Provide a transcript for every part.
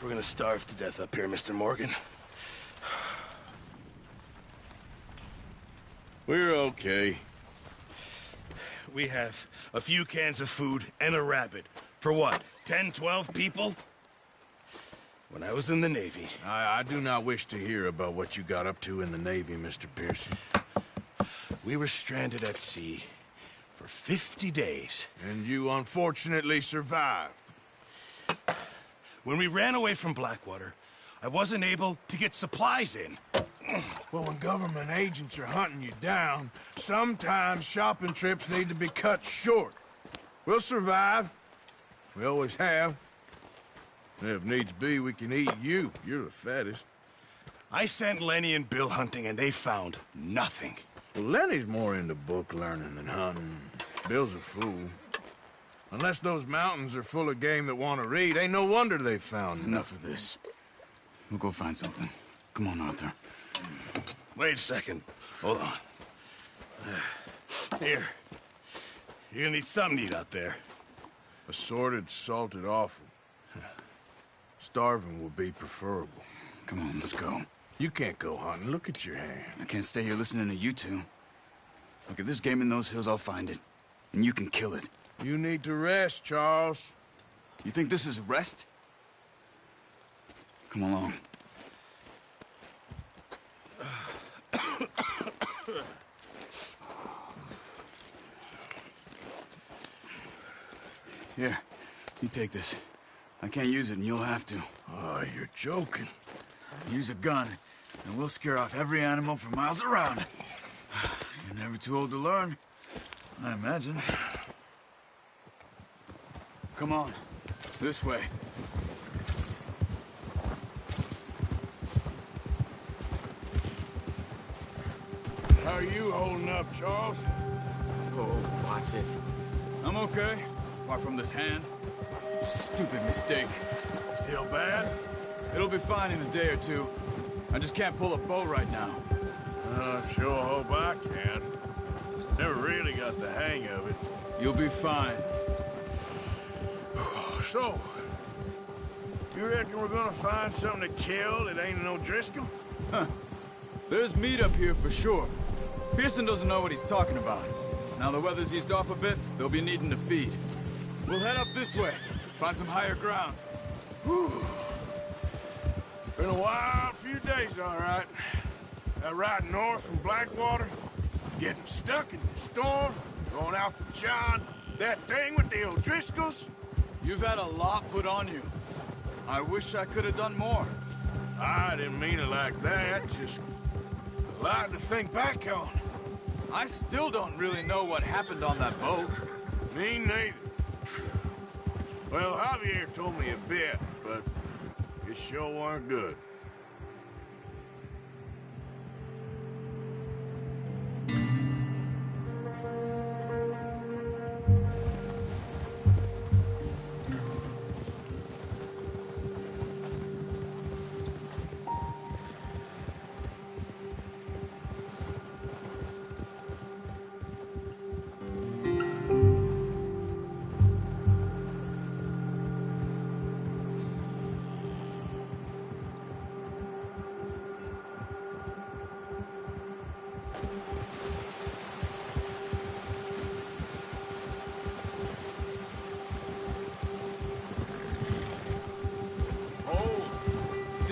We're gonna starve to death up here, Mr. Morgan. We're okay. We have a few cans of food and a rabbit. For what, 10, 12 people? When I was in the Navy... I do not wish to hear about what you got up to in the Navy, Mr. Pearson. We were stranded at sea for 50 days. And you unfortunately survived. When we ran away from Blackwater, I wasn't able to get supplies in. Well, when government agents are hunting you down, sometimes shopping trips need to be cut short. We'll survive. We always have. And if needs be, we can eat you. You're the fattest. I sent Lenny and Bill hunting, and they found nothing. Well, Lenny's more into book learning than hunting. Bill's a fool. Unless those mountains are full of game that want to read, ain't no wonder they found Enough of this. We'll go find something. Come on, Arthur. Wait a second. Hold on. Here. You're gonna need something to eat out there. Assorted, salted offal. Starving will be preferable. Come on, let's go. You can't go hunting. Look at your hand. I can't stay here listening to you two. Look, if there's game in those hills, I'll find it. And you can kill it. You need to rest, Charles. You think this is rest? Come along. Here, you take this. I can't use it, and you'll have to. Oh, you're joking. Use a gun, and we'll scare off every animal for miles around. You're never too old to learn, I imagine. Come on, this way. How are you holding up, Charles? Oh, watch it. I'm okay, apart from this hand. Stupid mistake. Still bad? It'll be fine in a day or two. I just can't pull a bow right now. I sure hope I can. Never really got the hang of it. You'll be fine. So, you reckon we're gonna find something to kill that ain't no Driscoll? Huh. There's meat up here for sure. Pearson doesn't know what he's talking about. Now the weather's eased off a bit, they'll be needing to feed. We'll head up this way, find some higher ground. Whew. Been a wild few days, all right. That ride north from Blackwater, getting stuck in the storm, going out from John, that thing with the O'Driscolls. You've had a lot put on you. I wish I could have done more. I didn't mean it like that, just a lot to think back on. I still don't really know what happened on that boat. Me neither. Well, Javier told me a bit, but it sure weren't good.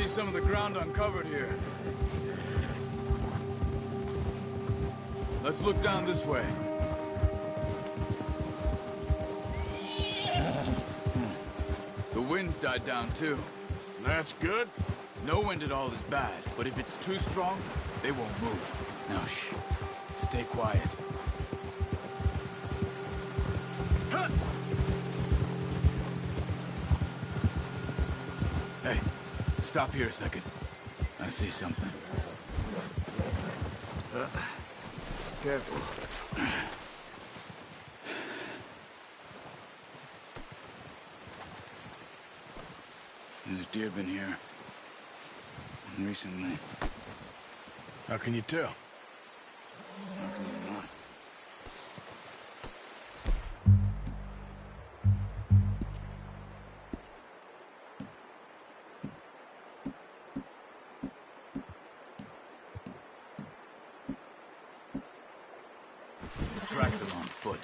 Some of the ground uncovered here. Let's look down this way. The wind's died down too. That's good. No wind at all is bad, but if it's too strong, they won't move. Now shh. Stay quiet. Hey. Stop here a second. I see something. Careful. There's deer been here. Recently. How can you tell? How can you not? track them on foot.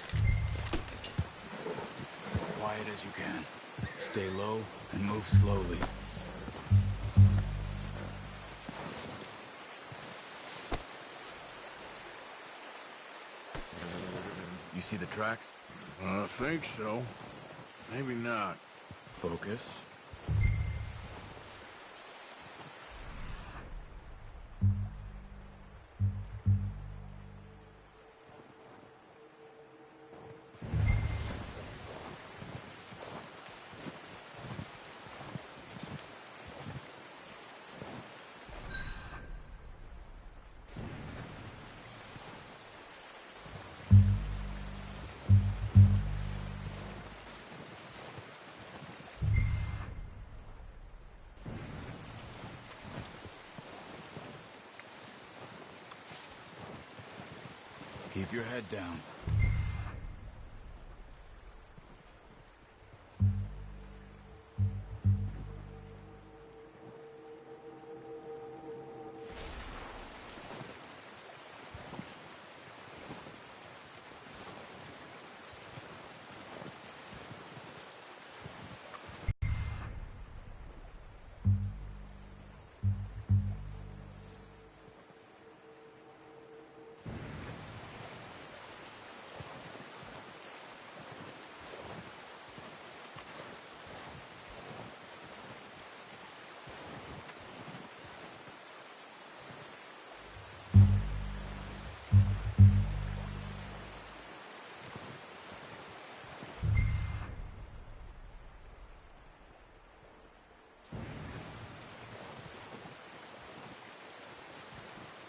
Quiet as you can. Stay low and move slowly. You see the tracks? I think so. Maybe not. Focus. Keep your head down.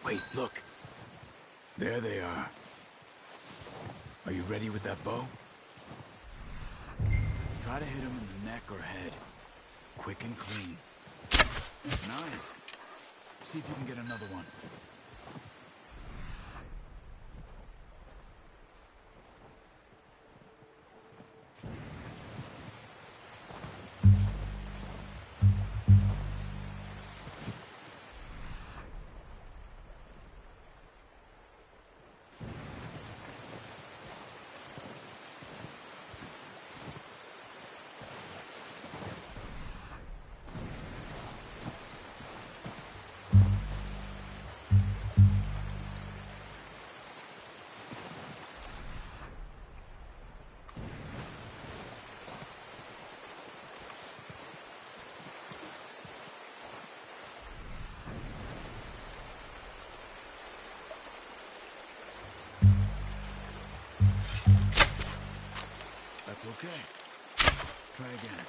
Wait, look. There they are. Are you ready with that bow? Try to hit him in the neck or head. Quick and clean. Nice. See if you can get another one. That's okay. Try again.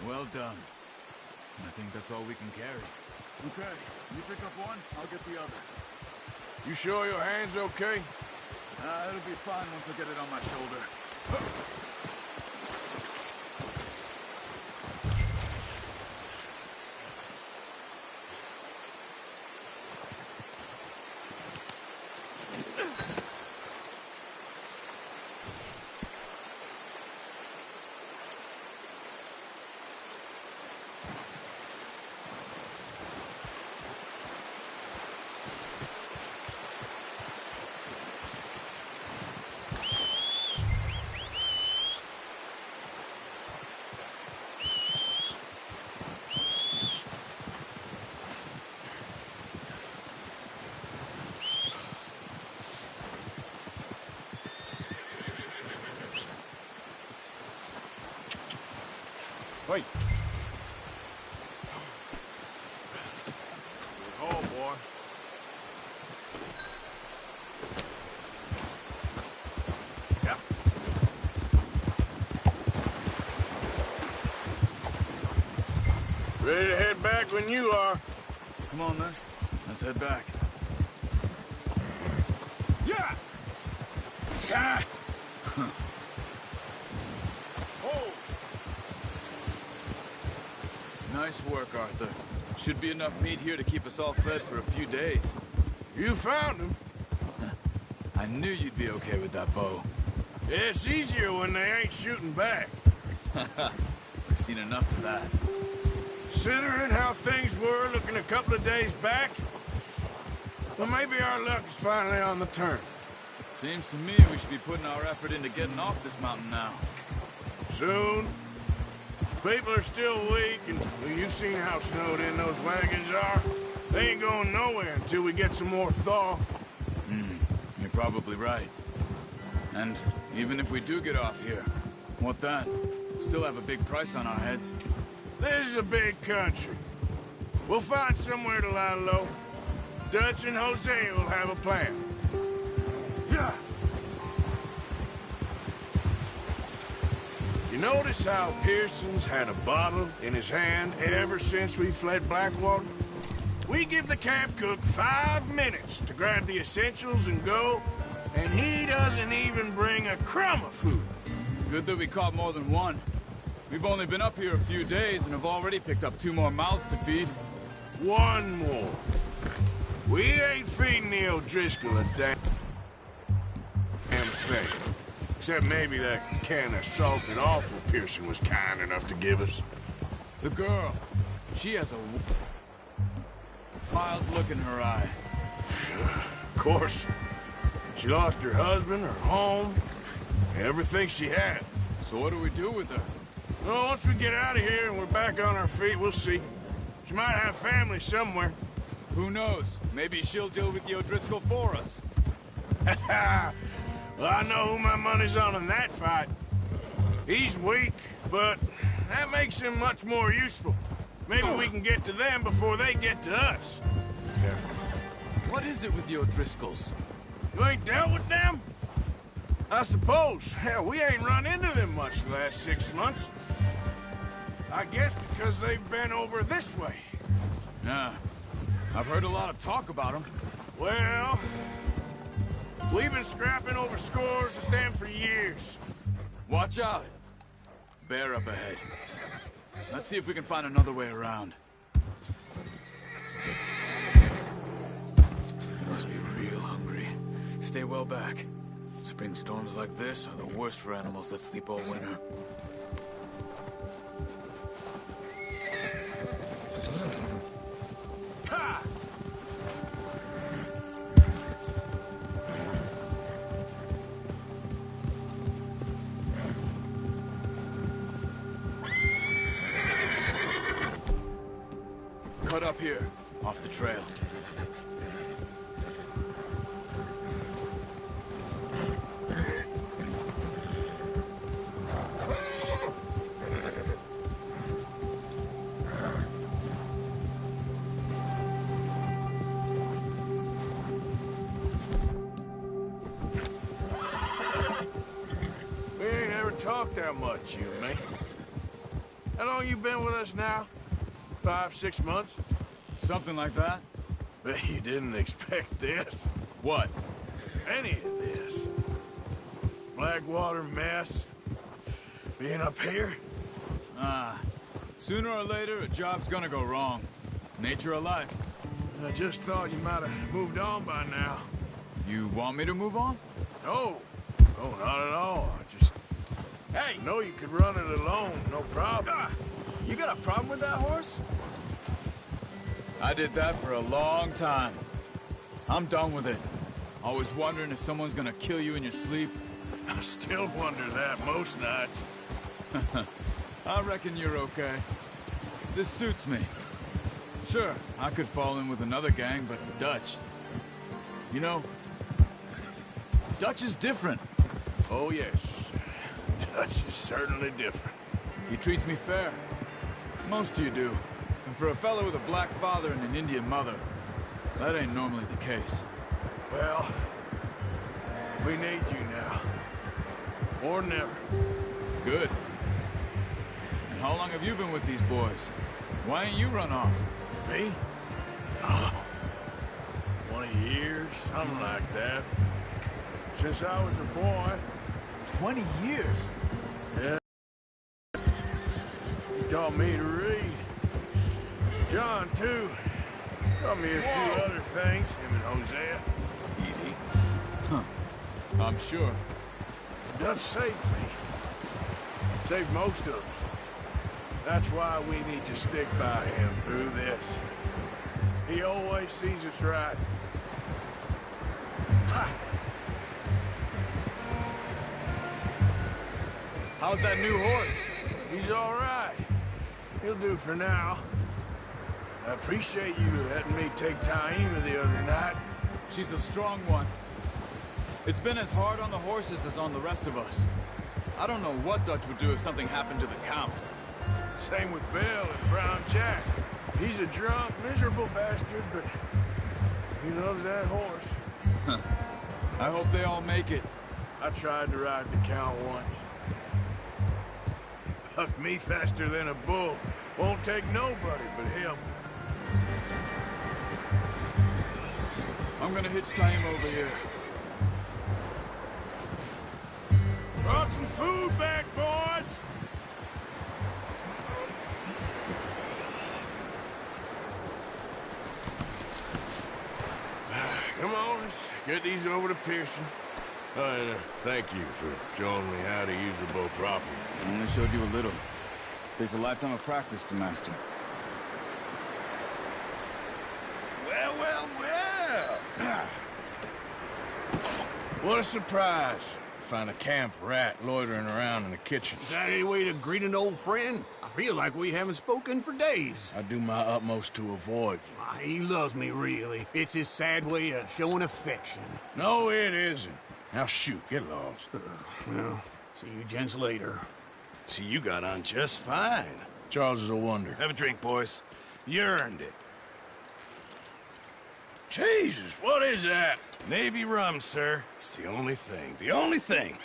Well done. I think that's all we can carry. Okay, you pick up one, I'll get the other. You sure your hand's okay? It'll be fine once I get it on my shoulder. Wait. Oh, boy. Yeah. Ready to head back when you are. Come on, then. Let's head back. Yeah! Ah. Oh! Nice work, Arthur. Should be enough meat here to keep us all fed for a few days. You found him. I knew you'd be okay with that bow. Yeah, it's easier when they ain't shooting back. We've seen enough of that. Considering how things were looking a couple of days back, well, maybe our luck is finally on the turn. Seems to me we should be putting our effort into getting off this mountain now. Soon. People are still weak, and well, you've seen how snowed in those wagons are. They ain't going nowhere until we get some more thaw. You're probably right. And even if we do get off here, what then? Still have a big price on our heads. This is a big country. We'll find somewhere to lie low. Dutch and Jose will have a plan. Yeah. You notice how Pearson's had a bottle in his hand ever since we fled Blackwater? We give the camp cook 5 minutes to grab the essentials and go, and he doesn't even bring a crumb of food. Good that we caught more than one. We've only been up here a few days and have already picked up 2 more mouths to feed. 1 more. We ain't feeding the O'Driscoll a damn thing. Except maybe that can of salted offal Pearson was kind enough to give us. The girl, she has a wild look in her eye. Of course. She lost her husband, her home, everything she had. So what do we do with her? Well, once we get out of here and we're back on our feet, we'll see. She might have family somewhere. Who knows? Maybe she'll deal with the O'Driscoll for us. Well, I know who my money's on in that fight. He's weak, but that makes him much more useful. Maybe we can get to them before they get to us. Careful. What is it with the O'Driscolls? You ain't dealt with them? I suppose. Hell, we ain't run into them much the last 6 months. I guess because they've been over this way. Yeah. I've heard a lot of talk about them. Well, we've been scrapping over scores with them for years. Watch out. Bear up ahead. Let's see if we can find another way around. You must be real hungry. Stay well back. Spring storms like this are the worst for animals that sleep all winter. Ha! Cut up here, off the trail. We ain't ever talked that much, you and me. How long you been with us now? 5, 6 months? Something like that? Bet you didn't expect this. What? Any of this. Blackwater mess. Being up here. Sooner or later, a job's gonna go wrong. Nature of life. I just thought you might have moved on by now. You want me to move on? No. No, not at all. I just... Hey! I know you could run it alone, no problem. You got a problem with that horse? I did that for a long time. I'm done with it. Always wondering if someone's gonna kill you in your sleep. I still wonder that most nights. I reckon you're okay. This suits me. Sure, I could fall in with another gang, but Dutch... You know, Dutch is different. Oh, yes. Dutch is certainly different. He treats me fair. Most of you do. And for a fellow with a black father and an Indian mother, that ain't normally the case. Well, we need you now. Or never. Good. How long have you been with these boys? Why ain't you run off? Me? 20 years, something like that. Since I was a boy. 20 years? Yeah. He taught me to read. John, too. Taught me a few other things, him and Hosea. Easy. Huh. I'm sure. Dutch saved me. Saved most of us. That's why we need to stick by him through this. He always sees us right. Ha! How's that new horse? He's all right. He'll do for now. I appreciate you letting me take Taima the other night. She's a strong one. It's been as hard on the horses as on the rest of us. I don't know what Dutch would do if something happened to the Count. Same with Bill and Brown Jack. He's a drunk, miserable bastard, but he loves that horse. I hope they all make it. I tried to ride the Count once. Bucked me faster than a bull. Won't take nobody but him. I'm gonna hitch Taima over here. Brought some food back, boys! Come on, let's get these over to Pearson. And thank you for showing me how to use the boat properly. I only showed you a little. Takes a lifetime of practice to master. Well, well, well! What a surprise. Find a camp rat loitering around in the kitchen. Is that any way to greet an old friend? I feel like we haven't spoken for days. I do my utmost to avoid you. Ah, he loves me, really. It's his sad way of showing affection. No, it isn't. Now shoot, get lost. Well, see you gents later. See, you got on just fine. Charles is a wonder. Have a drink, boys. You earned it. Jesus, what is that? Navy rum, sir. It's the only thing. The only thing.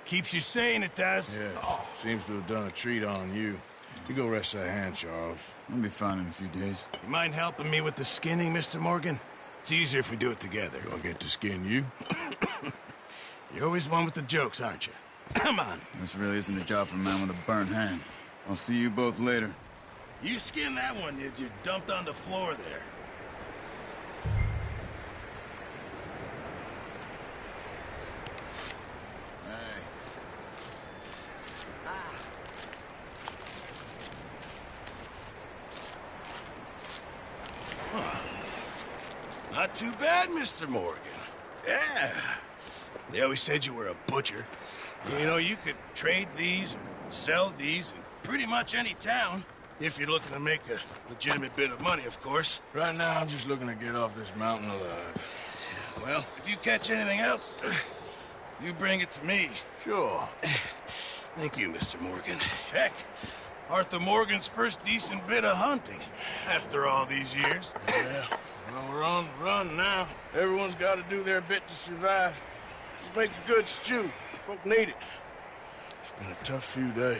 Keeps you sane, it does. Yes, seems to have done a treat on you. You go rest that hand, Charles. I'll be fine in a few days. You mind helping me with the skinning, Mr. Morgan? It's easier if we do it together. Do I get to skin you? You're always one with the jokes, aren't you? Come on. This really isn't a job for a man with a burnt hand. I'll see you both later. You skin that one you dumped on the floor there. Not too bad, Mr. Morgan. Yeah. They always said you were a butcher. You know, you could trade these or sell these in pretty much any town. If you're looking to make a legitimate bit of money, of course. Right now, I'm just looking to get off this mountain alive. Well, if you catch anything else, you bring it to me. Sure. Thank you, Mr. Morgan. Heck, Arthur Morgan's first decent bit of hunting after all these years. Yeah. Well, we're on the run now. Everyone's got to do their bit to survive. Just make a good stew. Folk need it. It's been a tough few days.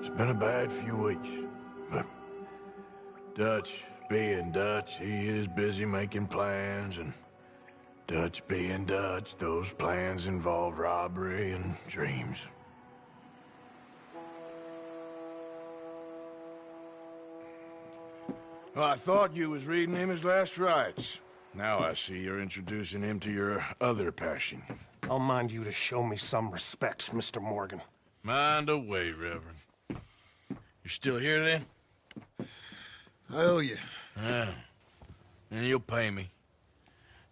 It's been a bad few weeks, but Dutch being Dutch, he is busy making plans, and Dutch being Dutch, those plans involve robbery and dreams. Well, I thought you was reading him his last rites. Now I see you're introducing him to your other passion. I'll mind you to show me some respect, Mr. Morgan. Mind away, Reverend. You're still here, then? I owe you. Yeah. And you'll pay me.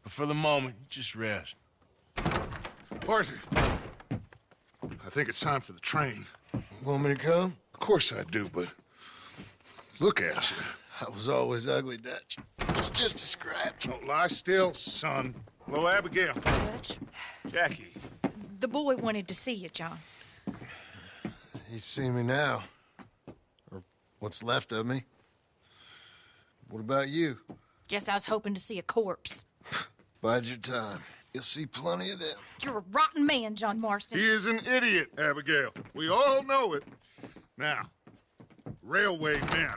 But for the moment, just rest. Arthur, I think it's time for the train. Want me to come? Of course I do, but look at you. I was always ugly, Dutch. It's just a scratch. Don't lie still, son. Hello, Abigail. Dutch, Jackie. the boy wanted to see you, John. He's seen me now. Or What's left of me. What about you? Guess I was hoping to see a corpse. Bide your time. You'll see plenty of them. You're a rotten man, John Marston. He is an idiot, Abigail. We all know it. Now, railway men.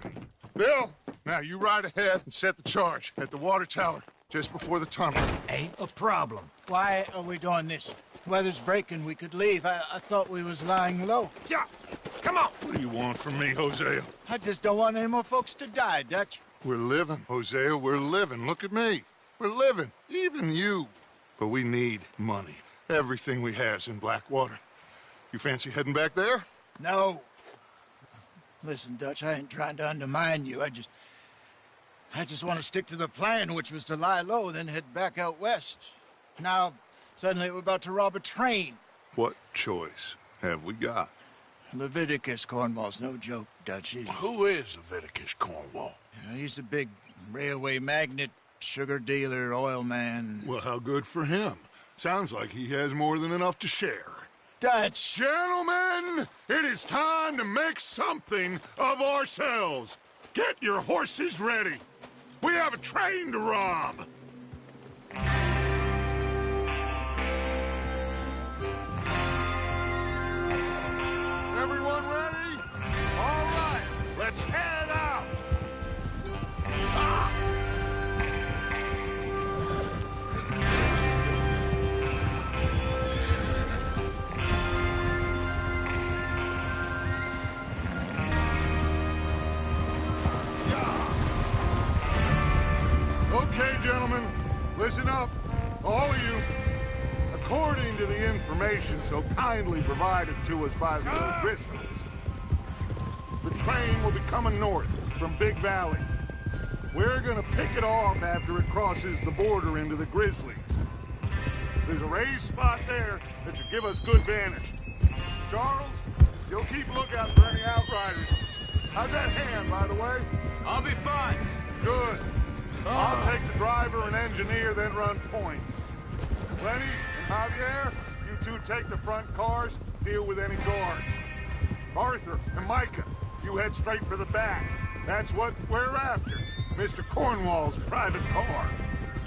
Bill, now you ride ahead and set the charge at the water tower just before the tunnel. Ain't a problem. Why are we doing this? Weather's breaking. We could leave. I thought we was lying low. Yeah, come on. What do you want from me, Hosea? I just don't want any more folks to die, Dutch. We're living, Hosea. We're living. Look at me. We're living. Even you. But we need money. Everything we has in Blackwater. You fancy heading back there? No. Listen, Dutch, I ain't trying to undermine you. I just want to stick to the plan, which was to lie low, then head back out west. Now, suddenly we're about to rob a train. What choice have we got? Leviticus Cornwall's no joke, Dutch. Who is Leviticus Cornwall? He's a big railway magnate, sugar dealer, oil man. Well, how good for him. Sounds like he has more than enough to share. Dutch! Gentlemen, it is time to make something of ourselves. Get your horses ready. We have a train to rob. Everyone ready? All right, let's head out. Okay, gentlemen, listen up, all of you. According to the information so kindly provided to us by the O'Driscolls, the train will be coming north from Big Valley. We're gonna pick it off after it crosses the border into the Grizzlies. There's a raised spot there that should give us good vantage. Charles, you'll keep lookout for any outriders. How's that hand, by the way? I'll be fine. Good. I'll take the driver and engineer, then run point. Lenny and Javier, you two take the front cars, deal with any guards. Arthur and Micah, you head straight for the back. That's what we're after. Mr. Cornwall's private car.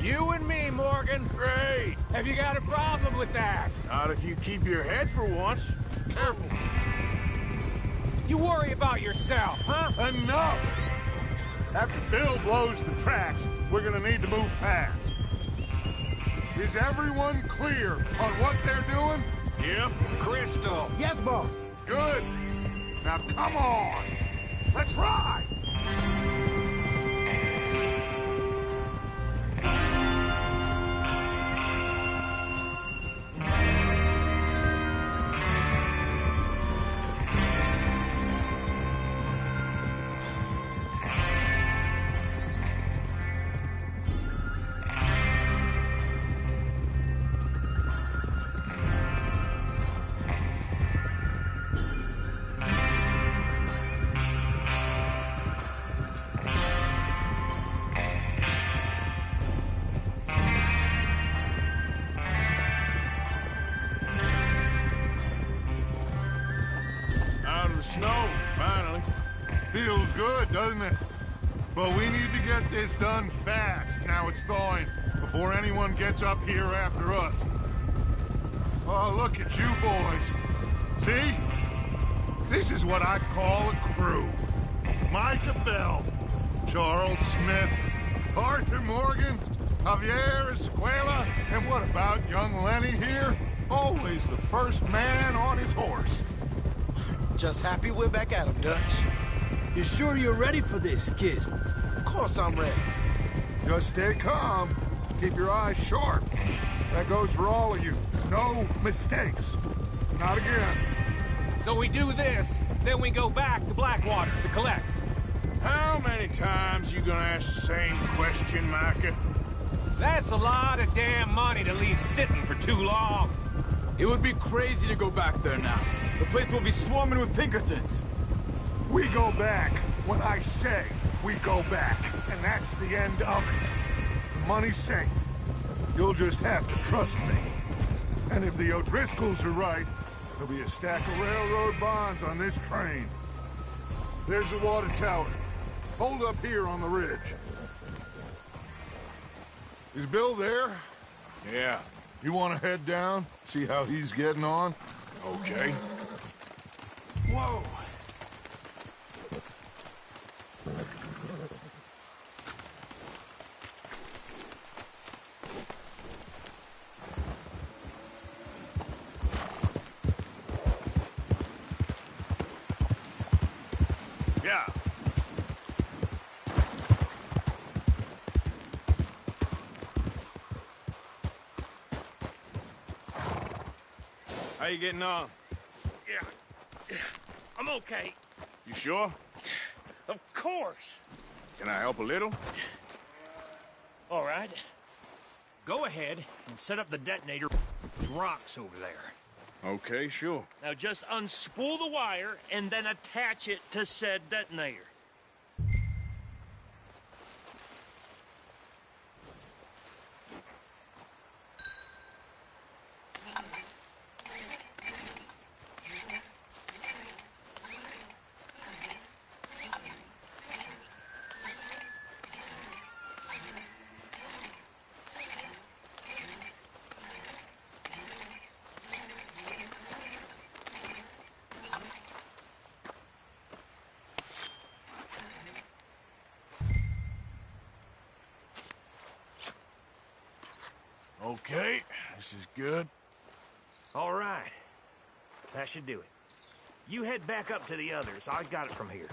You and me, Morgan. Great! Have you got a problem with that? Not if you keep your head for once. Careful. You worry about yourself, huh? Enough! After Bill blows the tracks, we're gonna need to move fast. Is everyone clear on what they're doing? Yep. Crystal. Yes, boss. Good. Now come on. Let's ride. Snow, finally. Feels good, doesn't it? But we need to get this done fast, now it's thawing, before anyone gets up here after us. Oh, look at you boys. See? This is what I call a crew. Micah Bell, Charles Smith, Arthur Morgan, Javier Escuela, and what about young Lenny here? Always the first man on his horse. Just happy we're back at him, Dutch. You sure you're ready for this, kid? Of course I'm ready. Just stay calm. Keep your eyes sharp. That goes for all of you. No mistakes. Not again. So we do this, then we go back to Blackwater to collect. How many times you gonna ask the same question, Micah? That's a lot of damn money to leave sitting for too long. It would be crazy to go back there now. The place will be swarming with Pinkertons. We go back when I say we go back, and that's the end of it. The money's safe. You'll just have to trust me. And if the O'Driscolls are right, there'll be a stack of railroad bonds on this train. There's the water tower. Hold up here on the ridge. Is Bill there? Yeah, You want to head down? See how he's getting on? okay. Whoa! Yeah. How you getting on? Yeah. I'm okay. You sure? Of course. Can I help a little? All right. Go ahead and set up the detonator. Rocks over there. Okay, sure. Now just unspool the wire and then attach it to said detonator. Okay, this is good. All right. That should do it. You head back up to the others. I got it from here.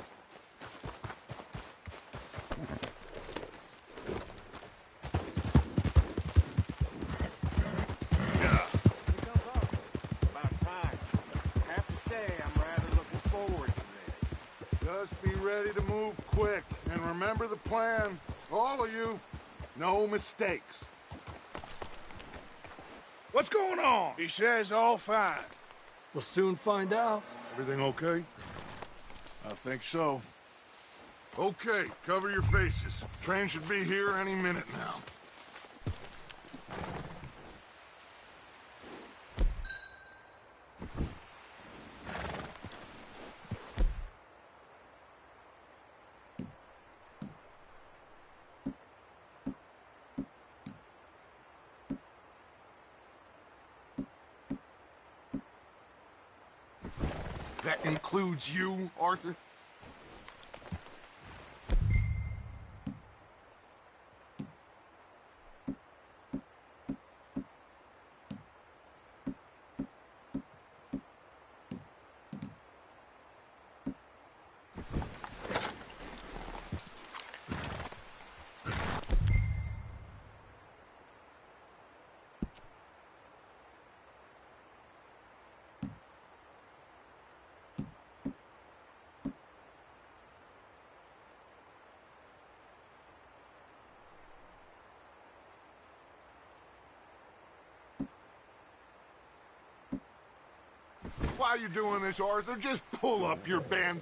About time. I have to say, I'm rather looking forward to this. Just be ready to move quick. And remember the plan. All of you. No mistakes. What's going on? He says all fine. We'll soon find out. Everything okay? I think so. Okay, cover your faces. Train should be here any minute now. That includes you, Arthur? Why are you doing this, Arthur? Just pull up your band.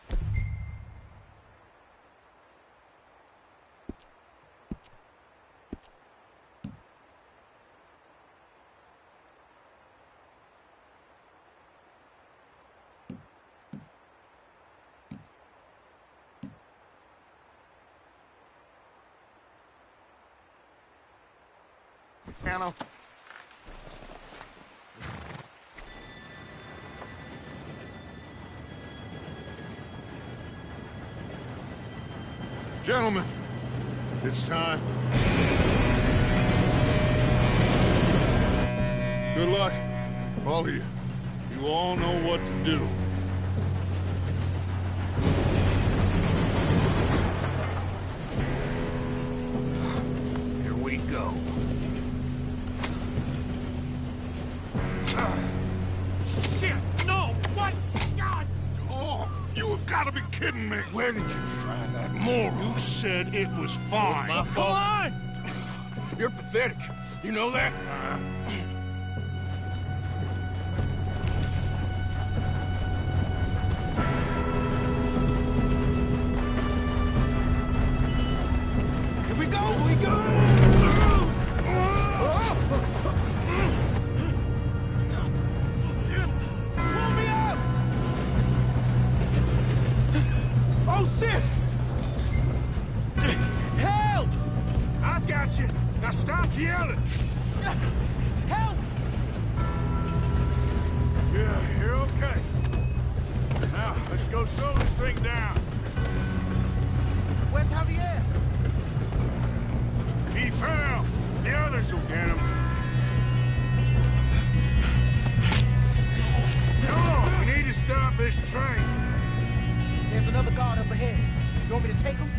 Anna. Gentlemen, it's time. Good luck, all of you. You all know what to do. Here we go. Shit! No! What? God! Oh, you have got to be kidding me. Where did you find that moron? You said it was fine. Come on! You're pathetic. You know that? Here we go! Here we go! Pull me up! Oh, Now stop yelling! Help! Yeah, you're okay. Now, let's go slow this thing down. Where's Javier? He fell. The others will get him. Come on, we need to stop this train. There's another guard up ahead. You want me to take him?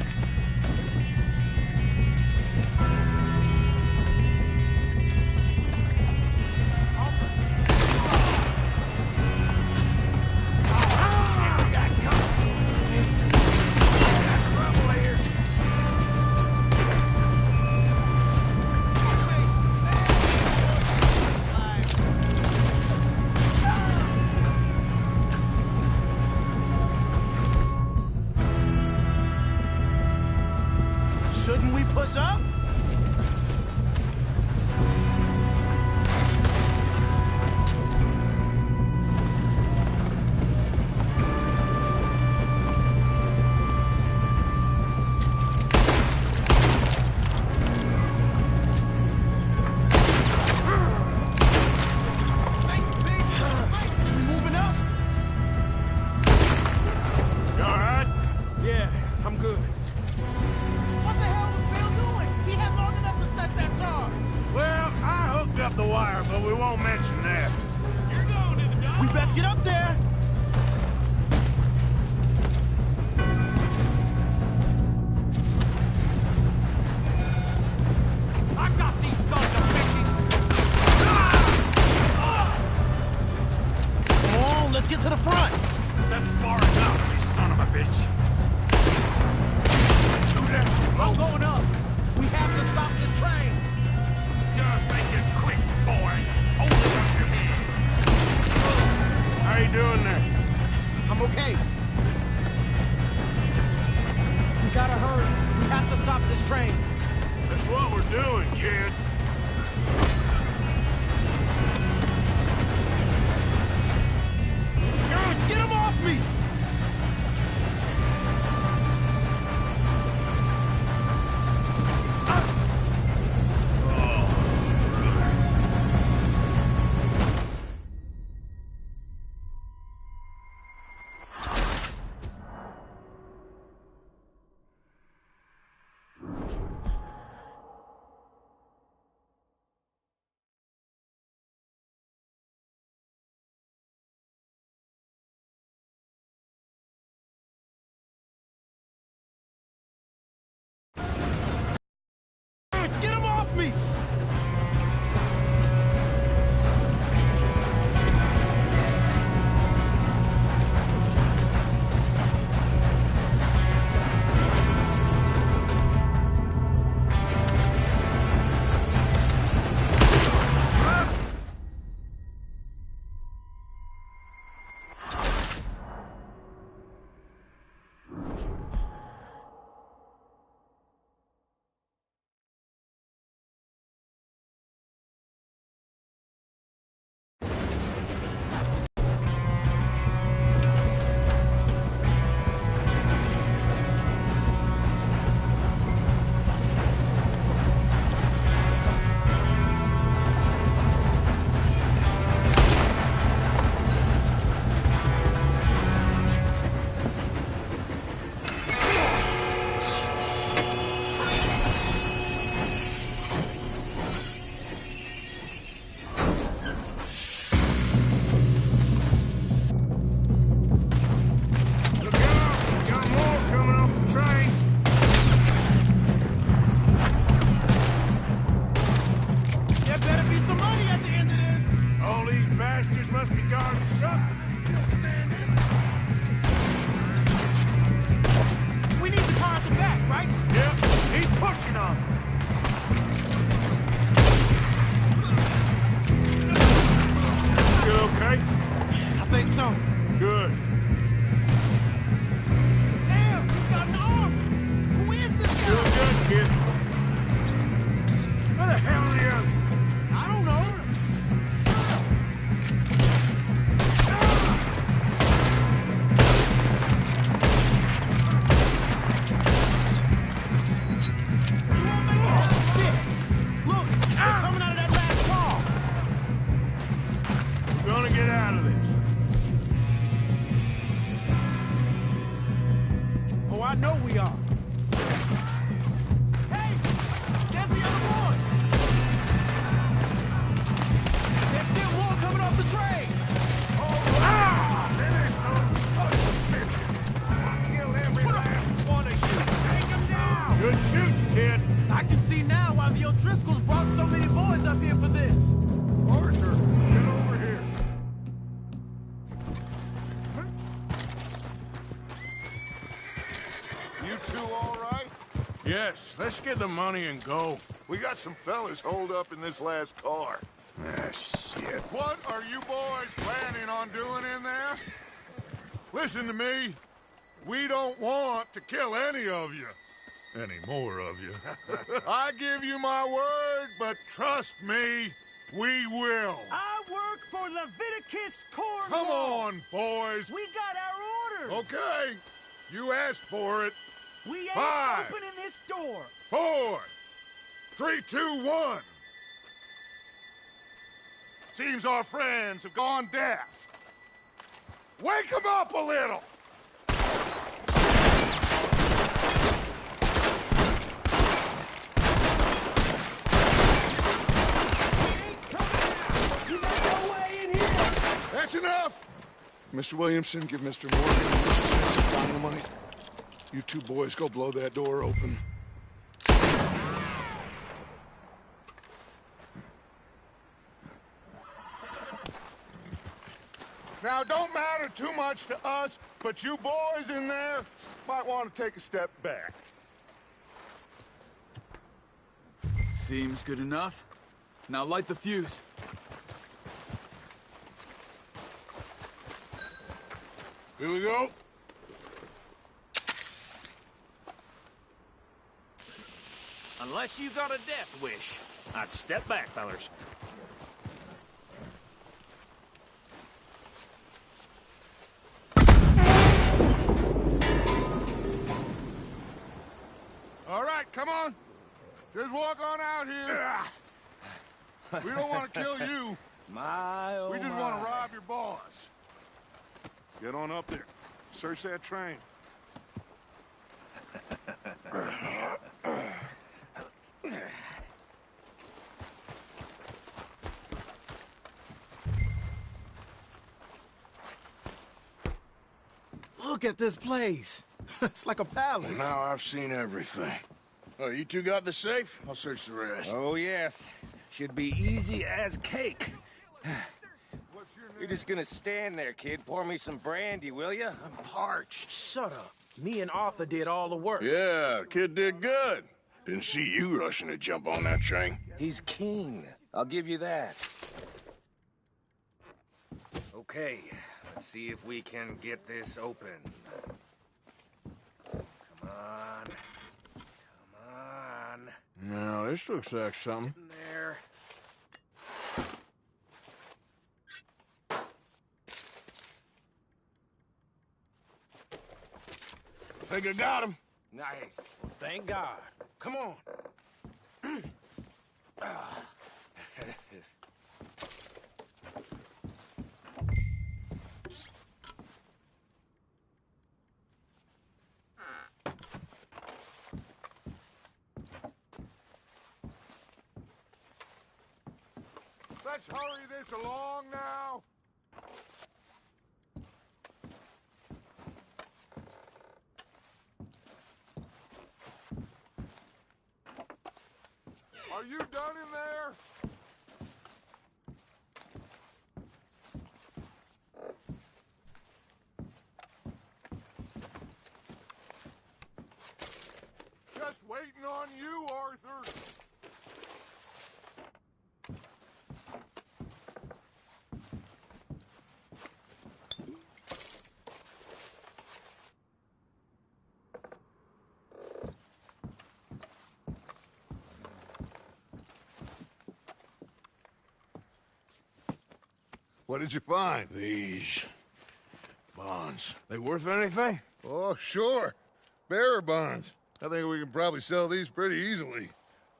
Shouldn't we push up? We moving up? You all right? Yeah, I'm good. What the hell was Bill doing? He had long enough to set that charge. Well, I hooked up the wire, but we won't mention that. You're going to the dog. We best get up there. I got these sons of bitches. Come on, let's get to the front. That's far enough, you son of a bitch. I'm going up. We have to stop this train. Just make this quick, boy. Hold it up your head. How you doing there? I'm okay. We gotta hurry. We have to stop this train. That's what we're doing, kid. God, get him off me! know we are. Hey! There's the other boy! There's still more coming off the train! Good shooting, kid. I can see now why the O'Driscolls brought so many boys up here for this. Arthur, get over here. You two all right? Yes, let's get the money and go. We got some fellas holed up in this last car. Ah, shit. What are you boys planning on doing in there? Listen to me. We don't want to kill any of you. Any more of you. I give you my word, but trust me, we will. I work for Leviticus Corps. Come on, boys. We got our orders. Okay. You asked for it. We ain't 5, opening this door. 4, 3, 2, 1. Seems our friends have gone deaf. Wake them up a little. That's enough! Mr. Williamson, give Mr. Morgan and Mr. Smith some dynamite. You two boys go blow that door open. Now, it don't matter too much to us, but you boys in there might want to take a step back. Seems good enough. Now light the fuse. Here we go. Unless you got a death wish, I'd step back, fellers. All right, come on. Just walk on out here. We don't want to kill you. My, oh We just my. want to rob your boss. Get on up there. Search that train. Look at this place. It's like a palace. Now I've seen everything. Oh, you two got the safe? I'll search the rest. Oh, yes. Should be easy as cake. You're just gonna stand there, kid. Pour me some brandy, will you? I'm parched. Shut up. Me and Arthur did all the work. Yeah, kid did good. Didn't see you rushing to jump on that train. He's keen. I'll give you that. Okay, let's see if we can get this open. Come on. Come on. Now, this looks like something. In there. Think I got him. Nice. Thank God. Come on. Let's hurry this along now. Are you done in there? Just waiting on you, Arthur. What did you find? These bonds. They worth anything? Oh, sure. Bearer bonds. I think we can probably sell these pretty easily.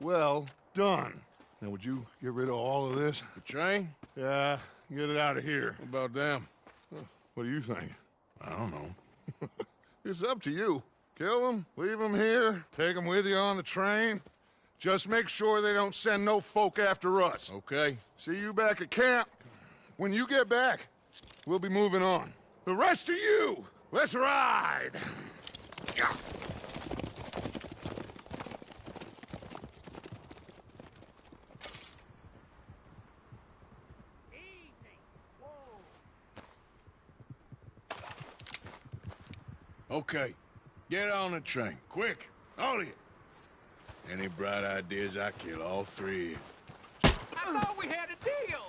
Well done. Now, would you get rid of all of this? The train? Yeah, get it out of here. What about them? What do you think? I don't know. It's up to you. Kill them, leave them here, take them with you on the train. Just make sure they don't send no folk after us. Okay. See you back at camp. When you get back, we'll be moving on. The rest of you, let's ride! Okay. Get on the train. Quick. All of you. Any bright ideas, I kill all three. I thought we had a deal.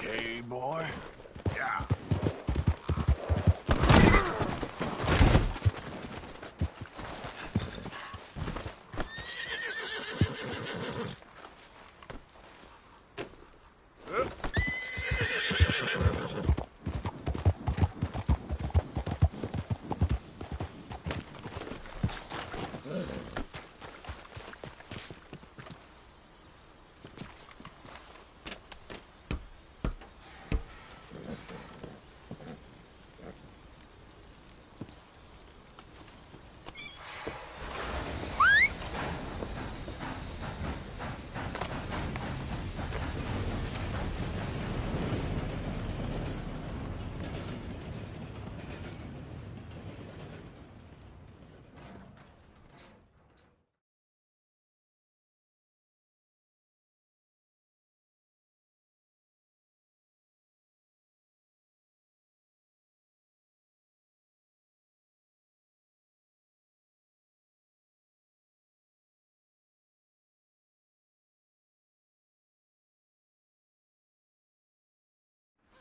Okay, boy. Yeah.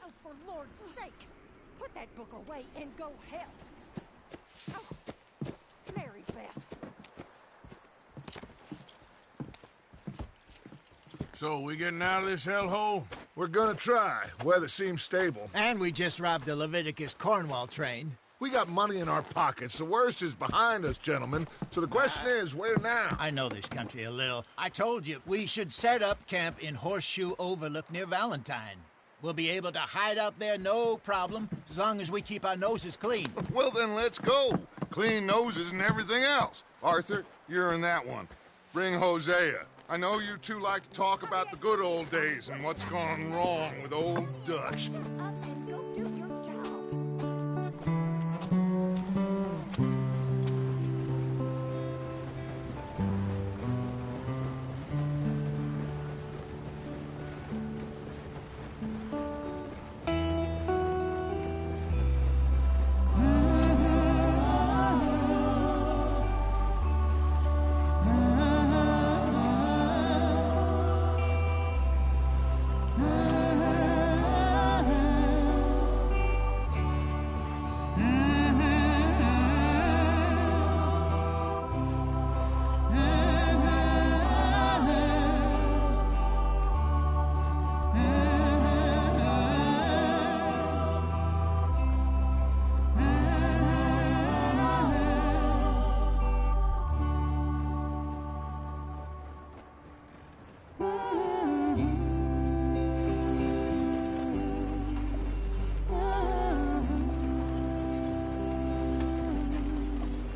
Oh, for Lord's sake! Put that book away and go help! Oh, Mary Beth. So, we getting out of this hellhole? We're gonna try. Weather seems stable. And we just robbed the Leviticus Cornwall train. We got money in our pockets. The worst is behind us, gentlemen. So the question is, where now? I know this country a little. I told you, we should set up camp in Horseshoe Overlook near Valentine. We'll be able to hide out there no problem, as long as we keep our noses clean. Well, then let's go. Clean noses and everything else. Arthur, you're in that one. Bring Hosea. I know you two like to talk about the good old days and what's gone wrong with old Dutch. Shut up and go do your job.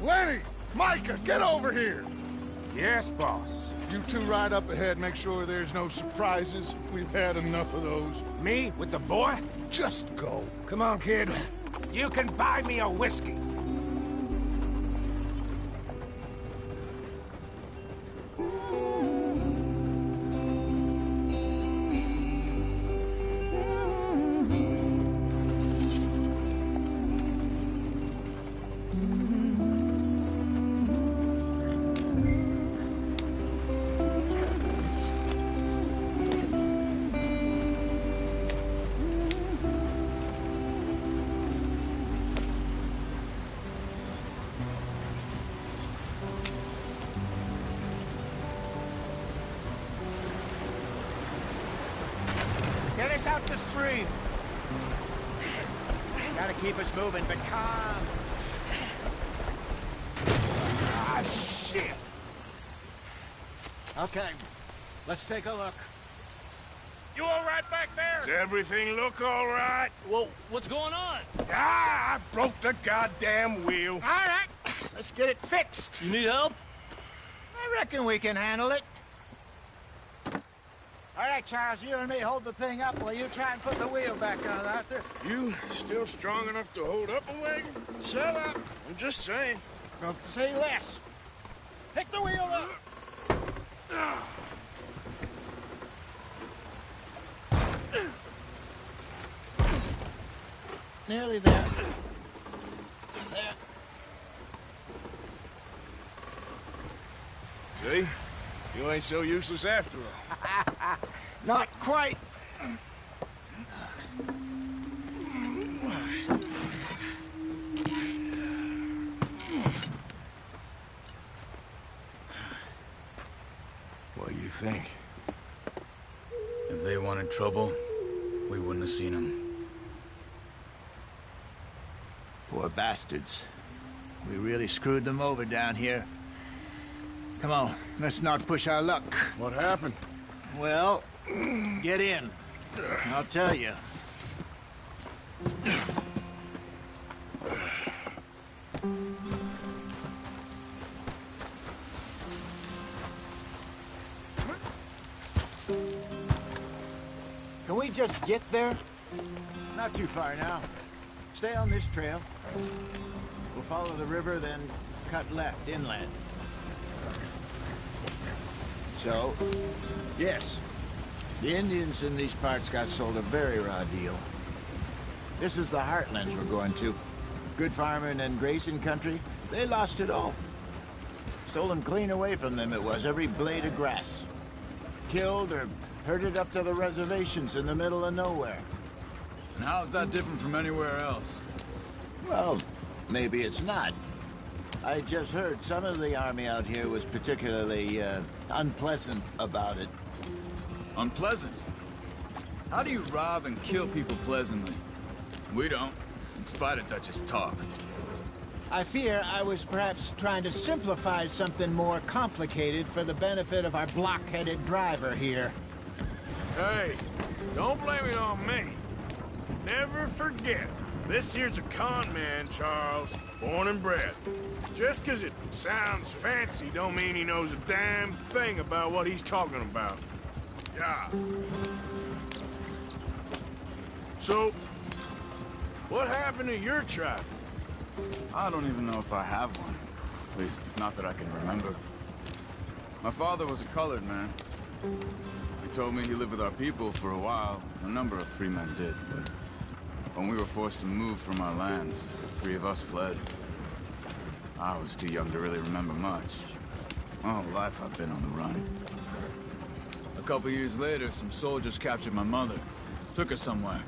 Lenny! Micah, get over here! Yes, boss. You two ride up ahead, make sure there's no surprises. We've had enough of those. Me with the boy? Just go. Come on, kid. You can buy me a whiskey. us out the stream. Gotta keep us moving, but calm. Ah, shit. Okay, let's take a look. You all right back there? Does everything look all right? Well, what's going on? Ah, I broke the goddamn wheel. All right, let's get it fixed. You need help? I reckon we can handle it. All right, Charles, you and me hold the thing up while you try and put the wheel back on, Arthur. You still strong enough to hold up a wagon? Shut up. I'm just saying. Don't say less. Pick the wheel up. Nearly there. There. See? You ain't so useless after all. Not quite. What do you think? If they wanted trouble, we wouldn't have seen them. Poor bastards. We really screwed them over down here. Come on, let's not push our luck. What happened? Well, get in. I'll tell you. Can we just get there? Not too far now. Stay on this trail. We'll follow the river, then cut left inland. So, yes, the Indians in these parts got sold a very raw deal. This is the heartlands we're going to. Good farming and grazing country, they lost it all. Stolen clean away from them it was, every blade of grass. Killed or herded up to the reservations in the middle of nowhere. And how's that different from anywhere else? Well, maybe it's not. I just heard some of the army out here was particularly, unpleasant about it. Unpleasant? How do you rob and kill people pleasantly? We don't, in spite of Dutch's talk. I fear I was perhaps trying to simplify something more complicated for the benefit of our block-headed driver here. Hey, don't blame it on me. Never forget, this here's a con man, Charles, born and bred. Just 'cause it sounds fancy don't mean he knows a damn thing about what he's talking about. Yeah. So, what happened to your tribe? I don't even know if I have one. At least, not that I can remember. My father was a colored man. He told me he lived with our people for a while. A number of free men did, but when we were forced to move from our lands, the three of us fled. I was too young to really remember much. My whole life I've been on the run. A couple years later, some soldiers captured my mother. Took her somewhere.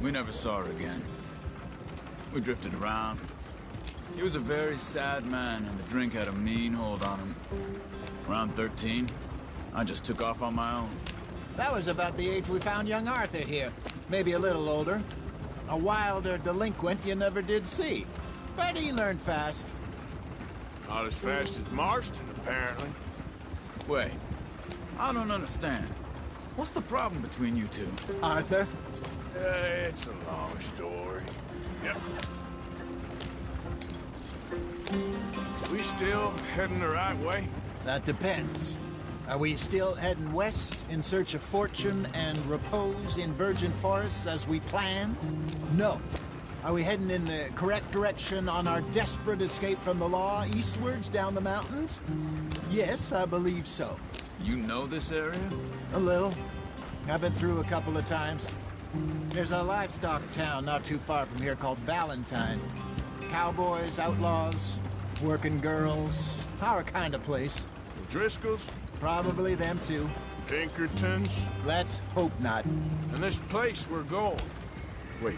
We never saw her again. We drifted around. He was a very sad man, and the drink had a mean hold on him. Around 13, I just took off on my own. That was about the age we found young Arthur here. Maybe a little older. A wilder delinquent you never did see. But he learned fast. Not as fast as Marston, apparently. Wait, I don't understand. What's the problem between you two? Arthur? It's a long story. Yep. We still heading the right way? That depends. Are we still heading west in search of fortune and repose in virgin forests as we planned? No. Are we heading in the correct direction on our desperate escape from the law eastwards down the mountains? Yes, I believe so. You know this area? A little. I've been through a couple of times. There's a livestock town not too far from here called Valentine. Cowboys, outlaws, working girls, our kind of place. Driscoll's? Probably them too. Pinkertons? Let's hope not. And this place we're going. Wait,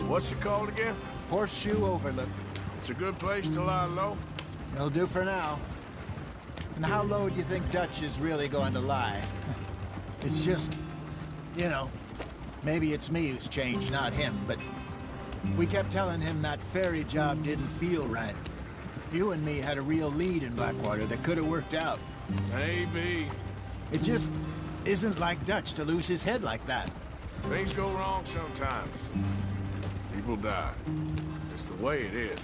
what's it called again? Horseshoe Overlook. It's a good place to lie low? It'll do for now. And how low do you think Dutch is really going to lie? It's just, you know, Maybe it's me who's changed, not him, but we kept telling him that ferry job didn't feel right. You and me had a real lead in Blackwater that could have worked out. Maybe. It just isn't like Dutch to lose his head like that. Things go wrong sometimes. People die. It's the way it is.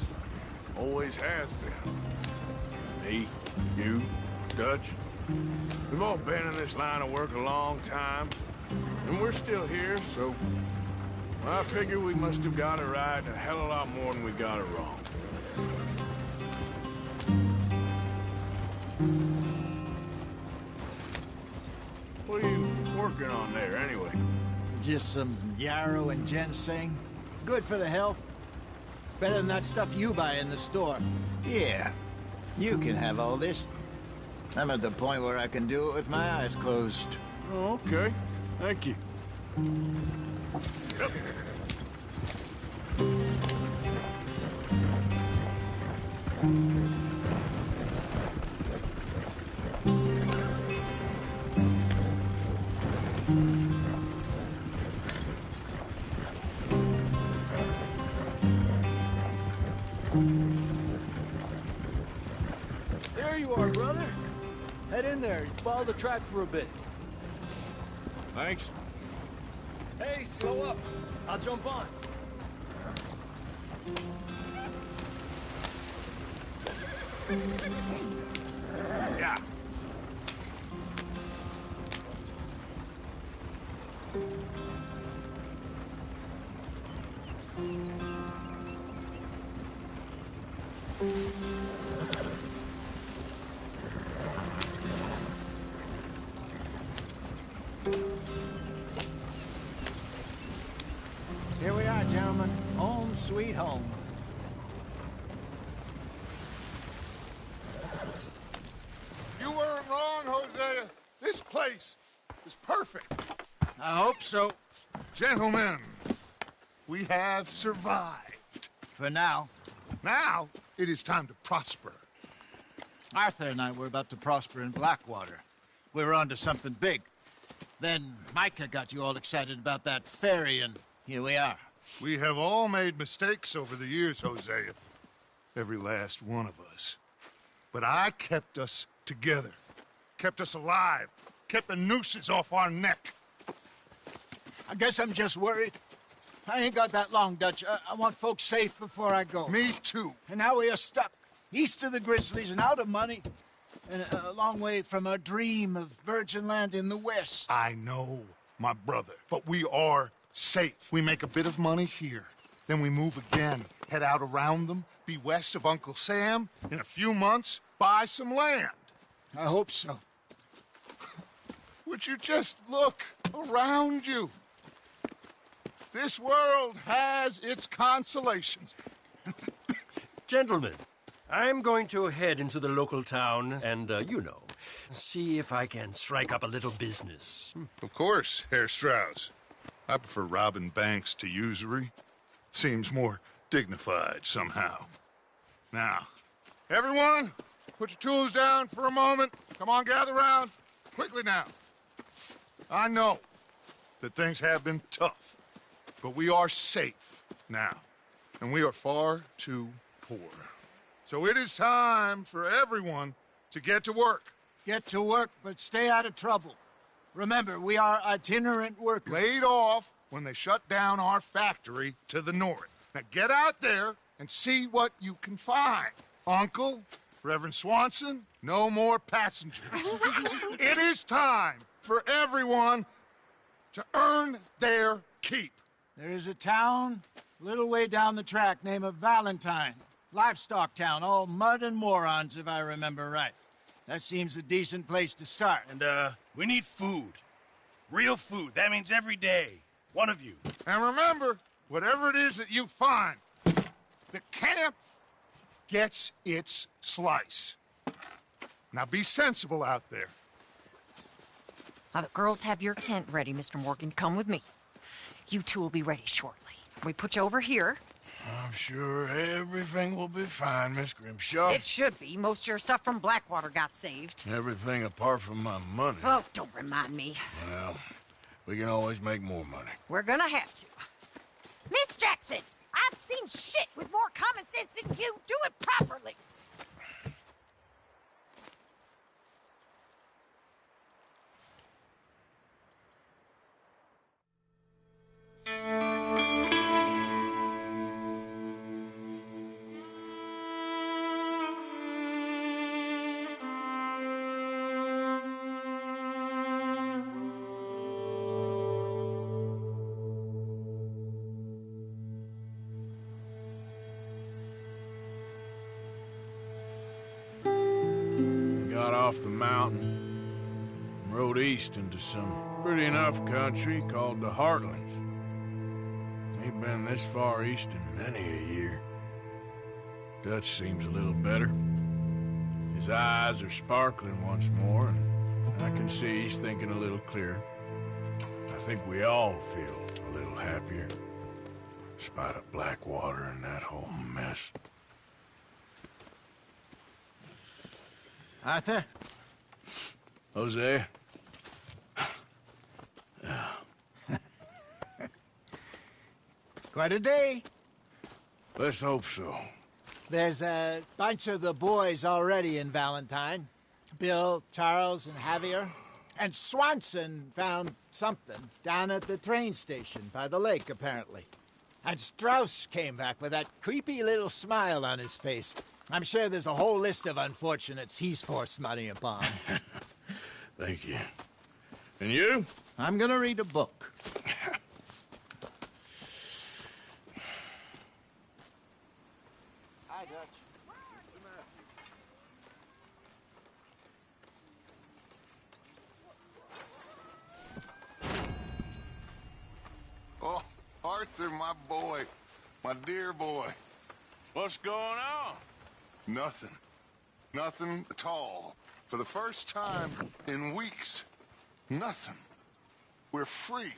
Always has been. Me, you, Dutch. We've all been in this line of work a long time. And we're still here, so... I figure we must have got it right a hell of a lot more than we got it wrong. What are you working on there, anyway? Just some yarrow and ginseng. Good for the health. Better than that stuff you buy in the store. Yeah, you can have all this. I'm at the point where I can do it with my eyes closed. Oh, okay. Thank you. Yep. There you are, brother. Head in there and follow the track for a bit. Thanks. Hey, slow up. I'll jump on. Yeah. Here we are, gentlemen. Home sweet home. You weren't wrong, Hosea. This place is perfect. I hope so. Gentlemen, we have survived. For now. Now, it is time to prosper. Arthur and I were about to prosper in Blackwater. We were onto something big. Then Micah got you all excited about that ferry, and here we are. We have all made mistakes over the years, Hosea. Every last one of us. But I kept us together. Kept us alive. Kept the nooses off our neck. I guess I'm just worried. I ain't got that long, Dutch. I want folks safe before I go. Me too. And now we are stuck, east of the Grizzlies and out of money, and a long way from our dream of virgin land in the west. I know, my brother, but we are safe. We make a bit of money here. Then we move again, head out around them, be west of Uncle Sam. In a few months, buy some land. I hope so. Would you just look around you? This world has its consolations. Gentlemen, I'm going to head into the local town and, see if I can strike up a little business. Of course, Herr Strauss. I prefer robbing banks to usury. Seems more dignified somehow. Now, everyone, put your tools down for a moment. Come on, gather round. Quickly now. I know that things have been tough, but we are safe now, and we are far too poor. So it is time for everyone to get to work. Get to work, but stay out of trouble. Remember, we are itinerant workers. Laid off when they shut down our factory to the north. Now get out there and see what you can find. Uncle, Reverend Swanson, no more passengers. It is time for everyone to earn their keep. There is a town a little way down the track named Valentine. Livestock town, all mud and morons, if I remember right. That seems a decent place to start. And, we need food. Real food. That means every day. One of you. And remember, whatever it is that you find, the camp gets its slice. Now be sensible out there. Now, the girls have your tent ready, Mr. Morgan. Come with me. You two will be ready shortly. We put you over here. I'm sure everything will be fine, Miss Grimshaw. It should be. Most of your stuff from Blackwater got saved. Everything apart from my money. Oh, don't remind me. Well, We can always make more money. We're gonna have to. Miss Jackson, I've seen shit with more common sense than you. Do it properly. Got off the mountain and rode east into some pretty enough country called the Heartlands. Ain't been this far east in many a year. Dutch seems a little better. His eyes are sparkling once more, and I can see he's thinking a little clearer. I think we all feel a little happier, in spite of Blackwater and that whole mess. Arthur? Jose? Quite a day. Let's hope so. There's a bunch of the boys already in Valentine. Bill, Charles, and Javier. And Swanson found something down at the train station by the lake, apparently. And Strauss came back with that creepy little smile on his face. I'm sure there's a whole list of unfortunates he's forced money upon. Thank you. And you? I'm gonna read a book. Hi, Dutch. Oh, Arthur, my boy. My dear boy. What's going on? Nothing. Nothing at all. For the first time in weeks. Nothing. We're free.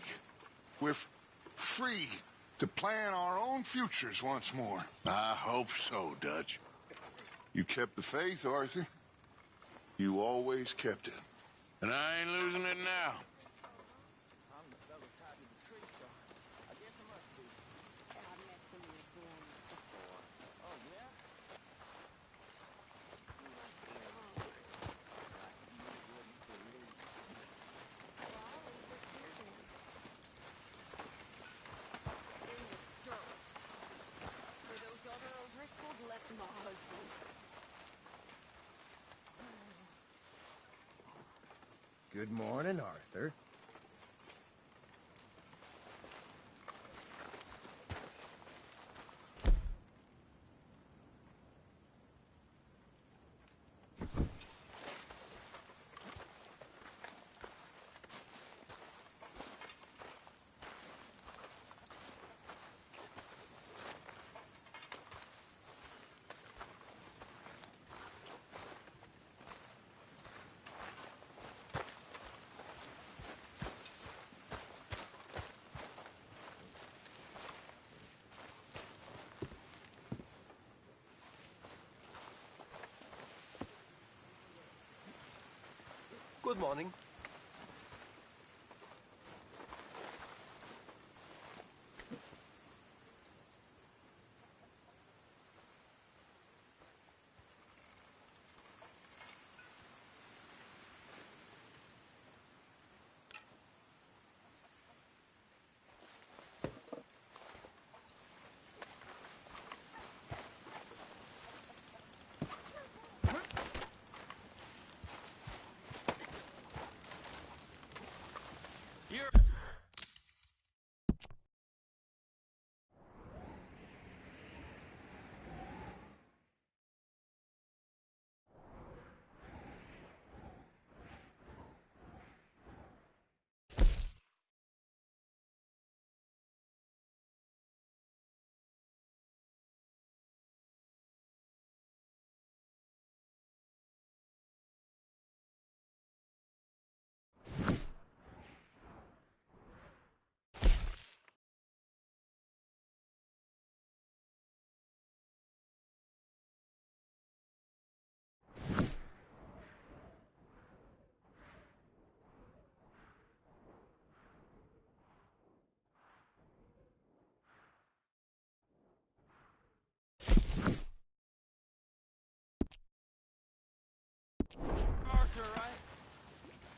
We're free to plan our own futures once more. I hope so, Dutch. You kept the faith, Arthur. You always kept it. And I ain't losing it now. Good morning, Arthur. Good morning.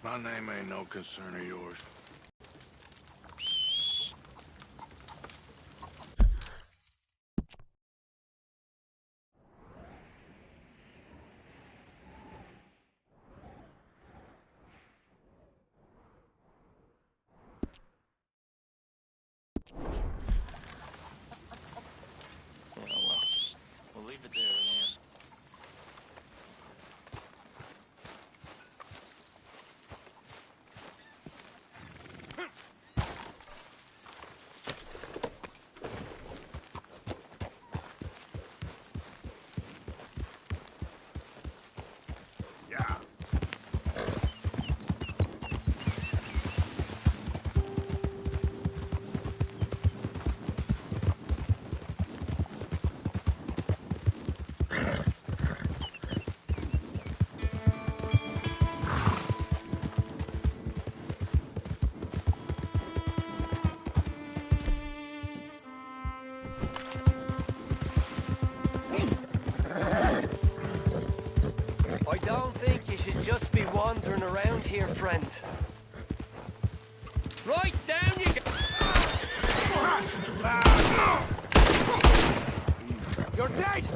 My name ain't no concern of yours. We'll leave it there, man. I don't think you should just be wandering around here, friend. Right, down you go! You're dead!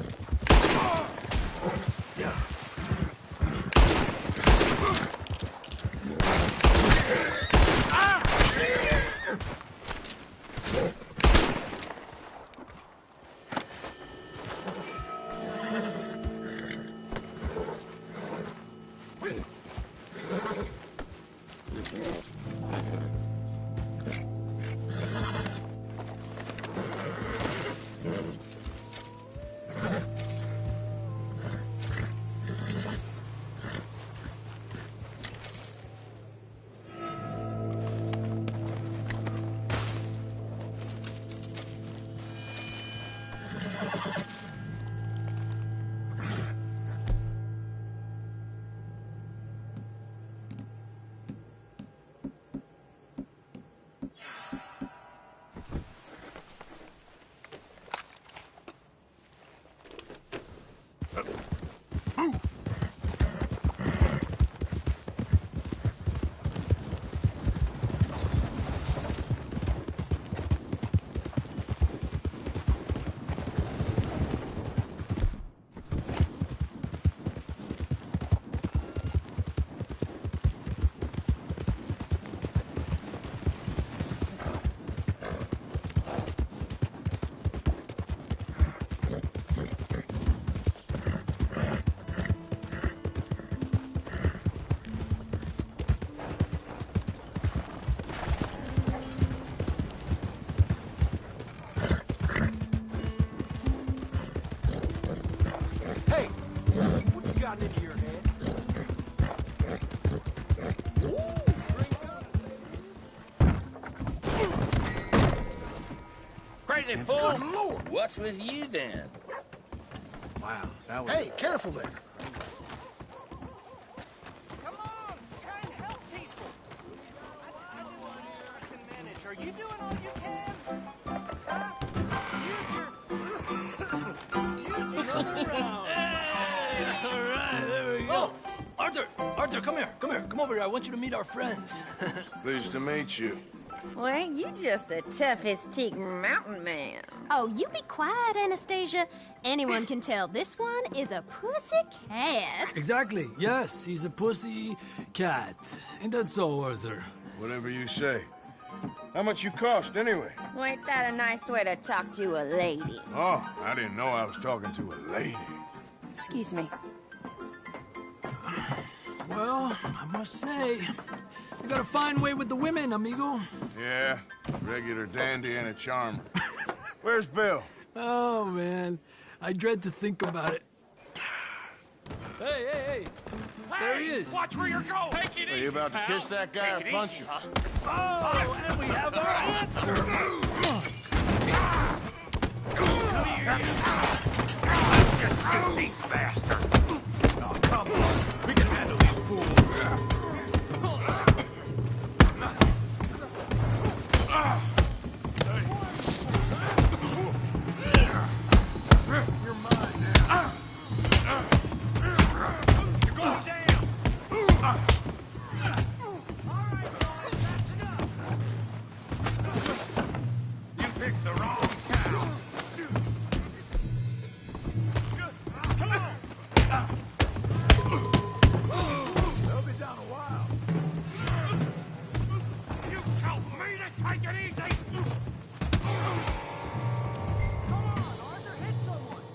Hey, what's gotten into your head? Crazy fool! Good Lord! What's with you then? Wow, that was... Hey, careful there. Come on, try and help people. I do what I can manage. Are you doing all you can? Use your All right, there we go. Arthur, come over here. I want you to meet our friends. Pleased to meet you. Well, ain't you just a tough-as-teak mountain man? Oh, you be quiet, Anastasia. Anyone can tell this one is a pussy cat. Exactly. Yes, he's a pussy cat. Ain't that so, Arthur? Whatever you say. How much you cost, anyway? Well, ain't that a nice way to talk to a lady? Oh, I didn't know I was talking to a lady. Excuse me. Well, I must say, you got a fine way with the women, amigo. Yeah, regular dandy and a charmer. Where's Bill? Oh, man. I dread to think about it. Hey! There he is. Watch where you're going. Take it Are you about to kiss that guy or punch him? Oh, and we have our answer. Get these bastards. Oh, come on. We can handle these fools. You're mine now. You're going down. Take it easy! Come on, Arthur, hit someone!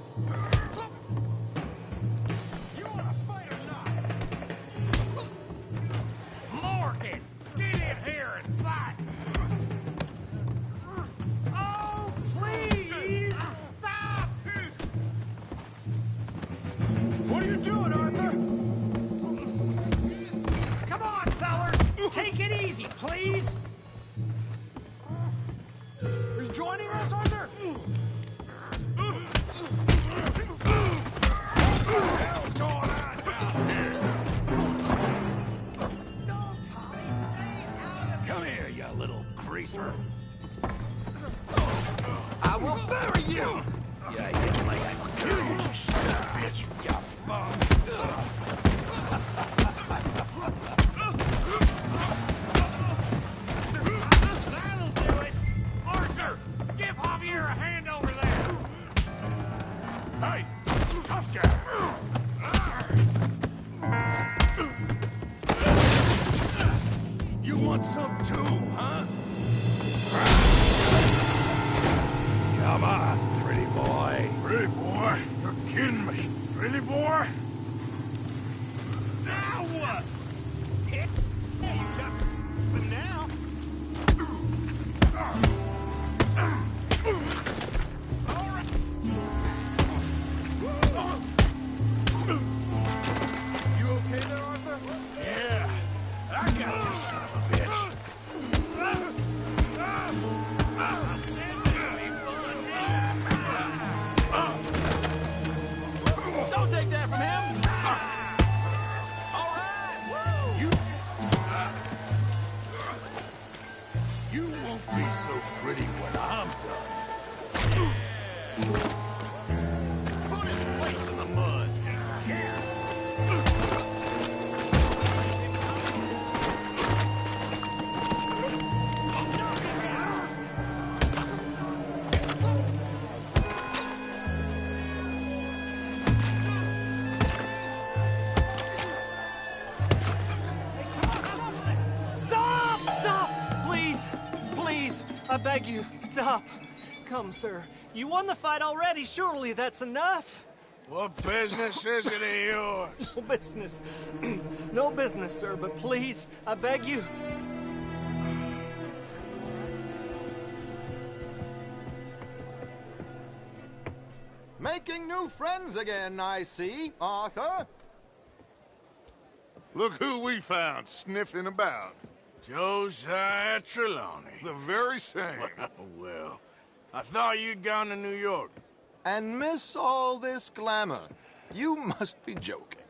You wanna fight or not? Morgan, get in here and fight! Oh, please! Stop! What are you doing, Arthur? Come on, fellas! Take it easy, please! He's joining us, Arthur? What the hell's going on down here? No, Tommy, stay out of... Come here, you little greaser. I will bury you! Yeah, hit like I kill you, you stupid bitch. You bum. That'll do it! Arthur, give Javier a hand over there! Hey, tough guy! You want some too, huh? Come on, pretty boy. Pretty boy? You're kidding me. Pretty boy? Now what? Hey, you got... But now... All right. You okay there, Arthur? Yeah. I got this son of a bitch. Don't take that from him! All right! You won't be so pretty when I'm done. Put his face in the mud. Stop! Stop! Please! Please! I beg you, stop. Come, sir. You won the fight already. Surely that's enough. What business is it of yours? No business. No business, sir, but please, I beg you. Making new friends again, I see, Arthur. Look who we found sniffing about. Josiah Trelawney. The very same. Well, I thought you'd gone to New York. And miss all this glamour. You must be joking.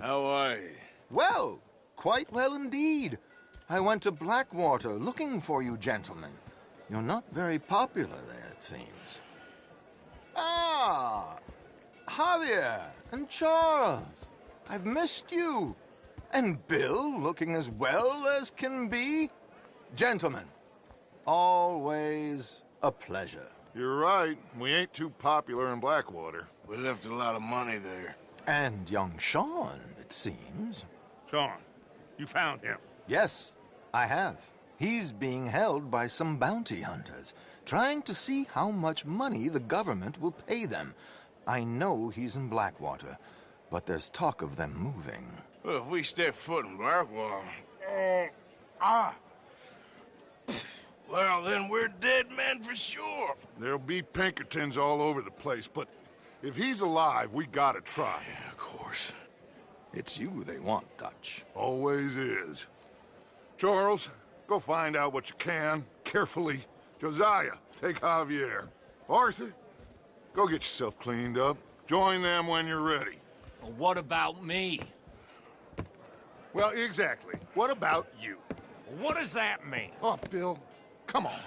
How are you? Well, quite well indeed. I went to Blackwater looking for you gentlemen. You're not very popular there, it seems. Ah, Javier and Charles. I've missed you. And Bill looking as well as can be. Gentlemen, always a pleasure. You're right. We ain't too popular in Blackwater. We left a lot of money there. And young Sean, it seems. Sean, you found him? Yes, I have. He's being held by some bounty hunters, trying to see how much money the government will pay them. I know he's in Blackwater, but there's talk of them moving. Well, if we step foot in Blackwater... Well, then we're dead men for sure. There'll be Pinkertons all over the place, but if he's alive, we gotta try. Yeah, of course. It's you they want, Dutch. Always is. Charles, go find out what you can, carefully. Josiah, take Javier. Arthur, go get yourself cleaned up. Join them when you're ready. Well, what about me? Well, exactly. What about you? What does that mean? Oh, Bill, come on.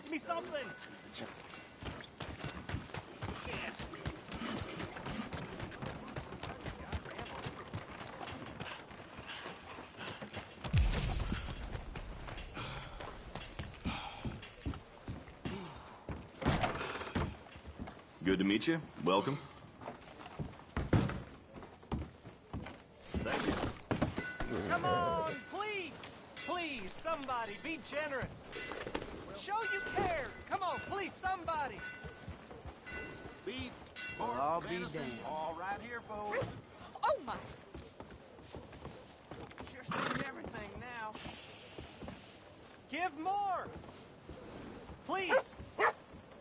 Give me something! Good to meet you. Welcome. Come on, please! Please, somebody, be generous! Show you care! Come on, please, somebody! Beef, We'll pork, all be venison, damned. all right here, folks. Oh, my! You're seeing everything now. Give more! Please!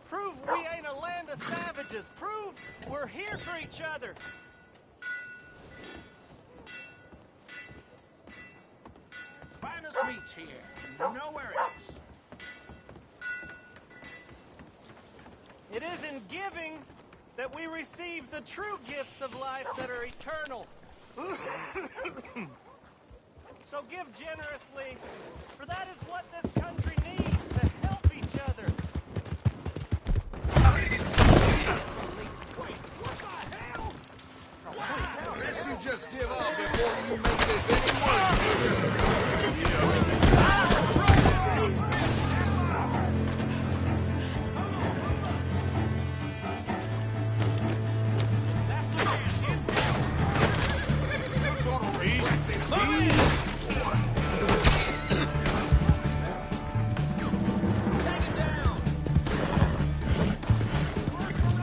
Prove we ain't a land of savages. Prove we're here for each other. Finest meats here. Nowhere else. It is in giving that we receive the true gifts of life that are eternal. So give generously, for that is what this country needs, to help each other. Unless you just give up before you make this any worse,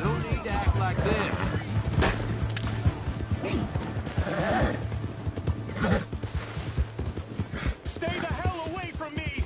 No need to act like this. Stay the hell away from me!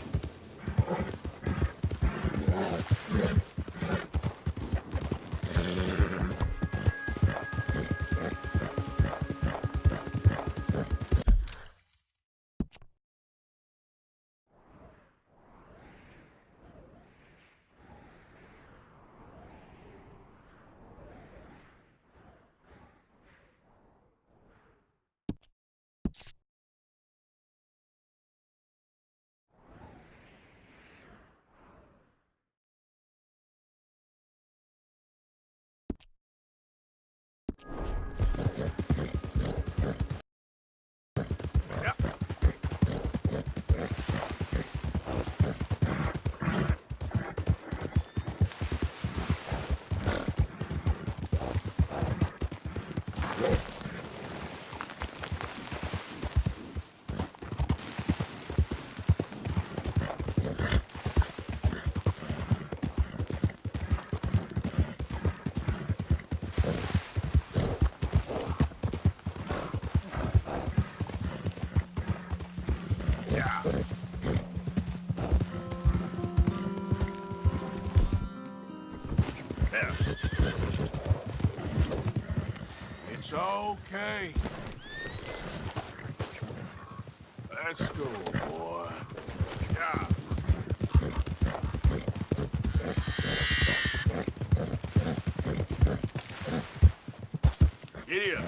It's okay. Let's go, boy. Yeah. Giddy up.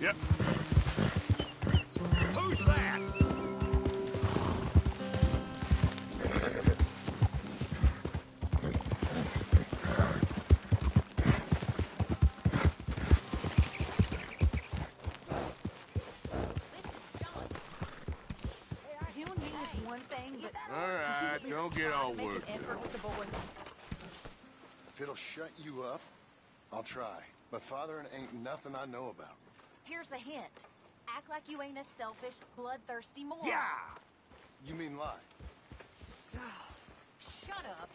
Yep. Who's that? You and me is one thing, but... All right, don't get all worked up. with the boy. If it'll shut you up, I'll try. But fathering ain't nothing I know about. Here's a hint. Act like you ain't a selfish, bloodthirsty moron. Yeah! You mean lie? Shut up.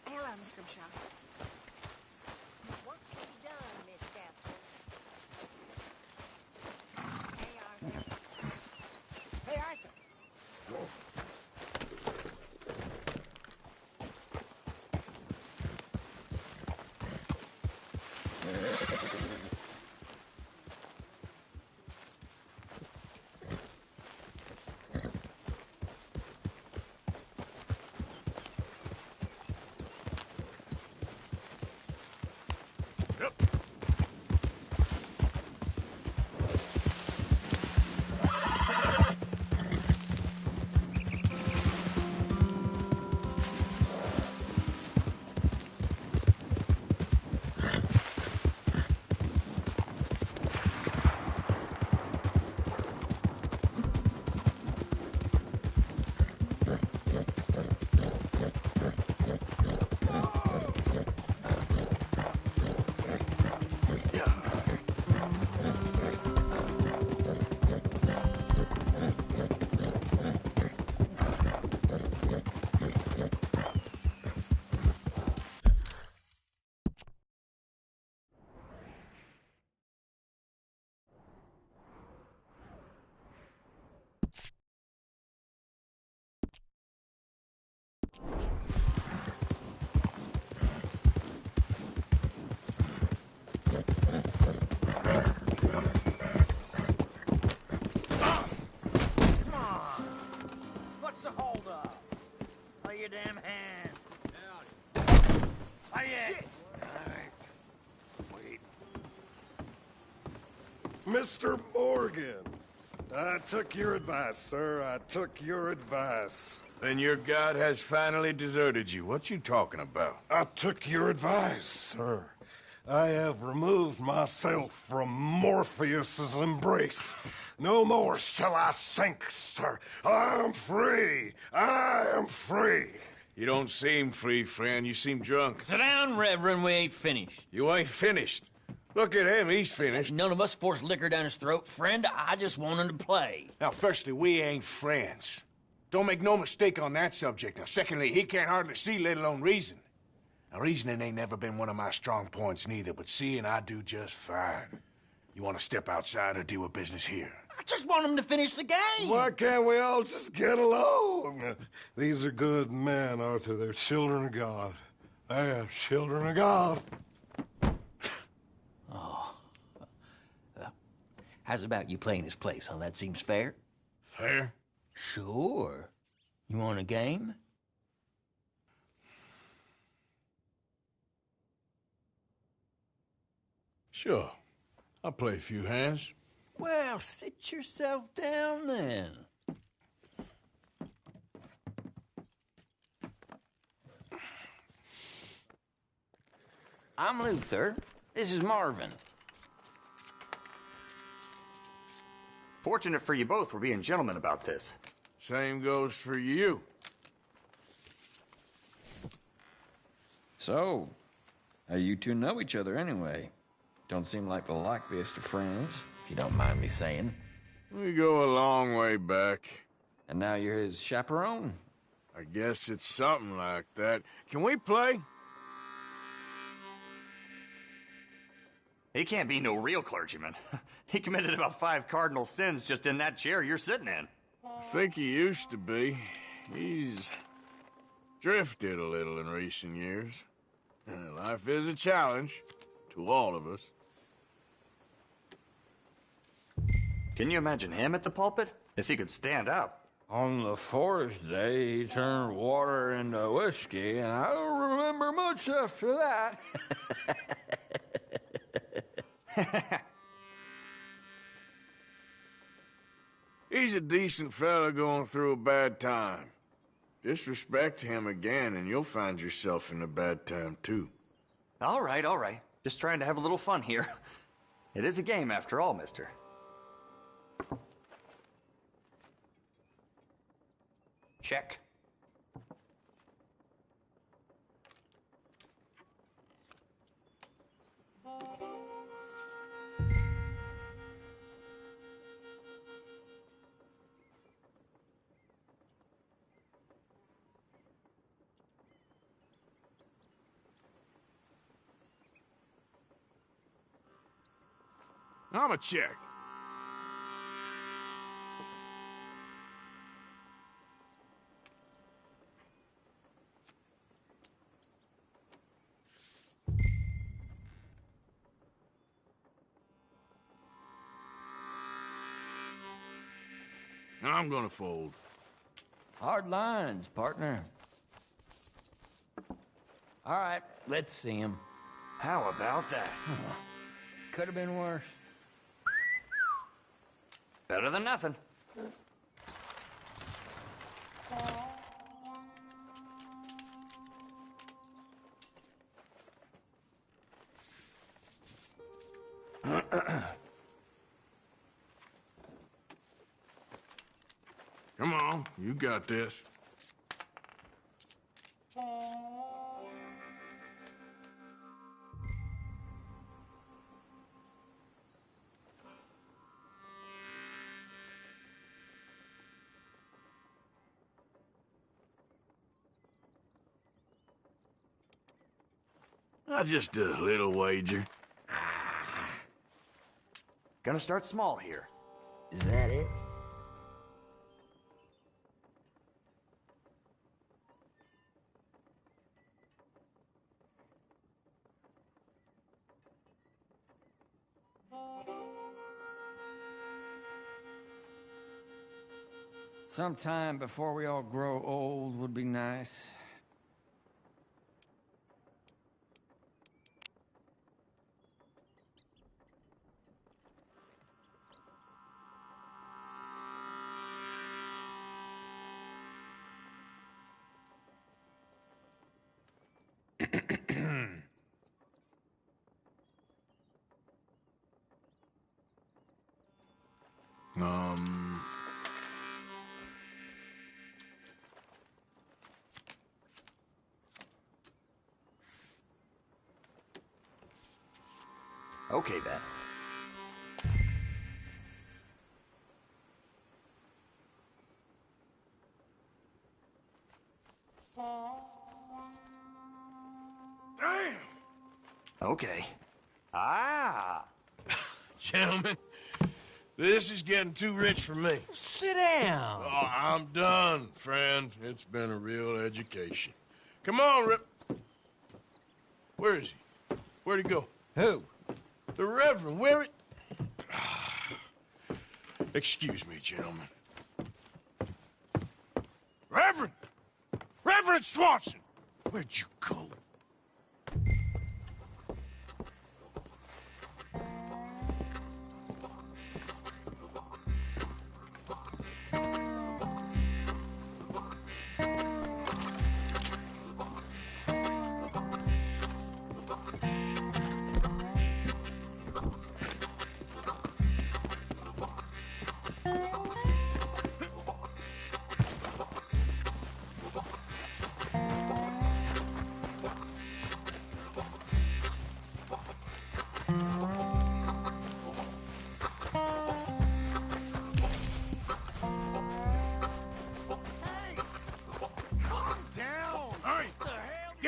Hello, Miss Grimshaw. Work to be done, Miss Captain. Hey, Arthur. Hey, Arthur. your damn hand. Not yet. Wait. Mr. Morgan, I took your advice, sir. I took your advice. Then your god has finally deserted you. What you talking about? I took your advice, sir. I have removed myself from Morpheus's embrace. No more shall I sink, sir. I am free. I am free. You don't seem free, friend. You seem drunk. Sit down, Reverend. We ain't finished. You ain't finished. Look at him. He's finished. None of us forced liquor down his throat. Friend, I just want him to play. Now, firstly, we ain't friends. Don't make no mistake on that subject. Now, secondly, he can't hardly see, let alone reason. Now, reasoning ain't never been one of my strong points neither, but seeing I do just fine. You want to step outside or deal with business here? I just want him to finish the game. Why can't we all just get along? These are good men, Arthur. They're children of God. They're children of God. Oh. How's about you playing his place, huh? That seems fair? Fair? Sure. You want a game? Sure. I'll play a few hands. Well, sit yourself down then. I'm Luther. This is Marvin. Fortunate for you both, we're being gentlemen about this. Same goes for you. So, how you two know each other anyway? Don't seem like the likeliest of friends, if you don't mind me saying. We go a long way back. And now you're his chaperone? I guess it's something like that. Can we play? He can't be no real clergyman. He committed about 5 cardinal sins just in that chair you're sitting in. I think he used to be. He's drifted a little in recent years. Life is a challenge to all of us. Can you imagine him at the pulpit? If he could stand up. On the 4th day, he turned water into whiskey, and I don't remember much after that. He's a decent fella going through a bad time. Disrespect him again, and you'll find yourself in a bad time, too. All right, all right. Just trying to have a little fun here. It is a game, after all, mister. Check. I'm a check. I'm gonna fold. Hard lines, partner. All right, let's see him. How about that? Could have been worse. Better than nothing. Come on, you got this. Just a little wager. Gonna start small here. Is that it? Sometime before we all grow old would be nice. Okay, then. Damn! Okay. Ah! Gentlemen, this is getting too rich for me. Sit down. Oh, I'm done, friend. It's been a real education. Come on, Rip. Where is he? Where'd he go? Who? The Reverend. Where it... Excuse me, gentlemen. Reverend! Reverend Swanson! Where'd you go?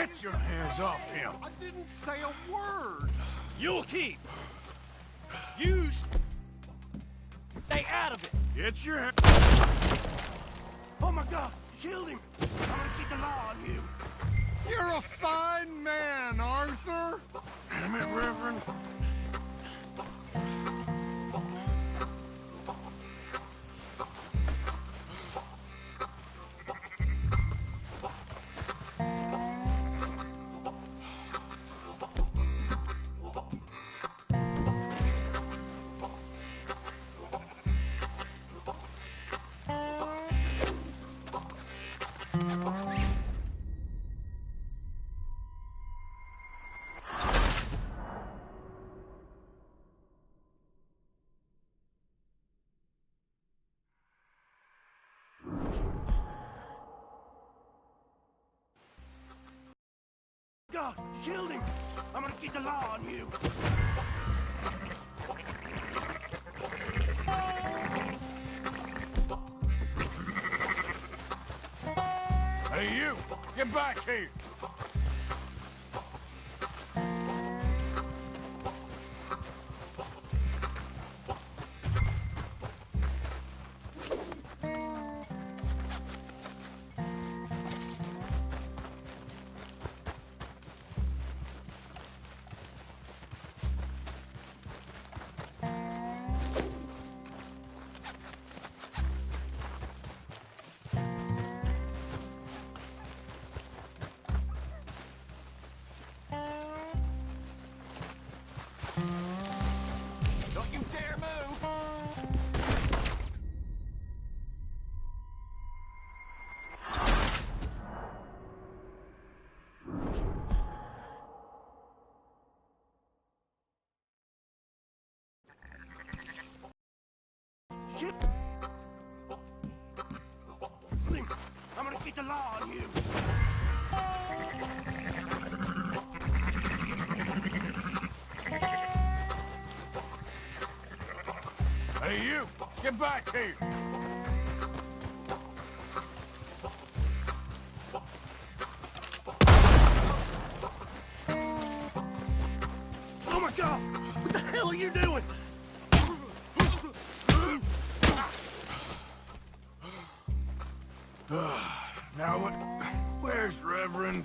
Get your hands off him. I didn't say a word. You'll keep. You stay out of it. Get your hands... Oh my God, killed him. I'm gonna keep the law on you. You're a fine man, Arthur. Damn it, Reverend. God, killed him. I'm gonna keep the law on you. Hey, you! Get back here! Don't you dare move. Shit. I'm gonna keep the law on you. Hey, you! Get back here! Oh my God! What the hell are you doing? Now what? Where's Reverend?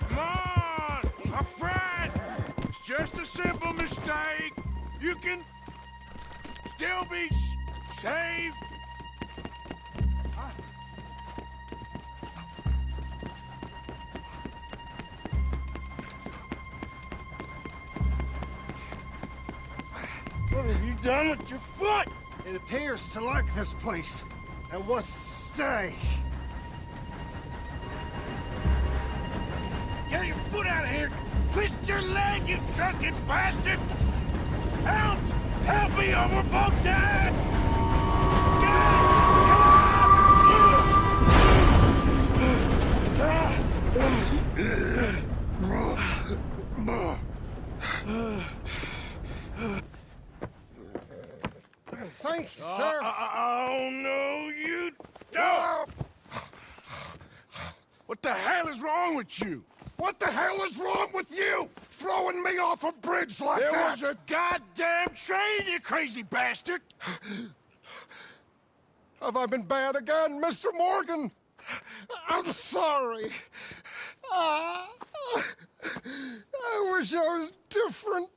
Come on! My friend! It's just a simple mistake. You can still be saved. What have you done with your foot? It appears to like this place and wants to stay. Get your foot out of here! Twist your leg, you drunken bastard! Help! Help me over both dead! Thank you, sir. Oh, no, you don't! What the hell is wrong with you? What the hell is wrong with you? throwing me off a bridge like There that? was a goddamn train, you crazy bastard! Have I been bad again, Mr. Morgan? I'm sorry. I wish I was different.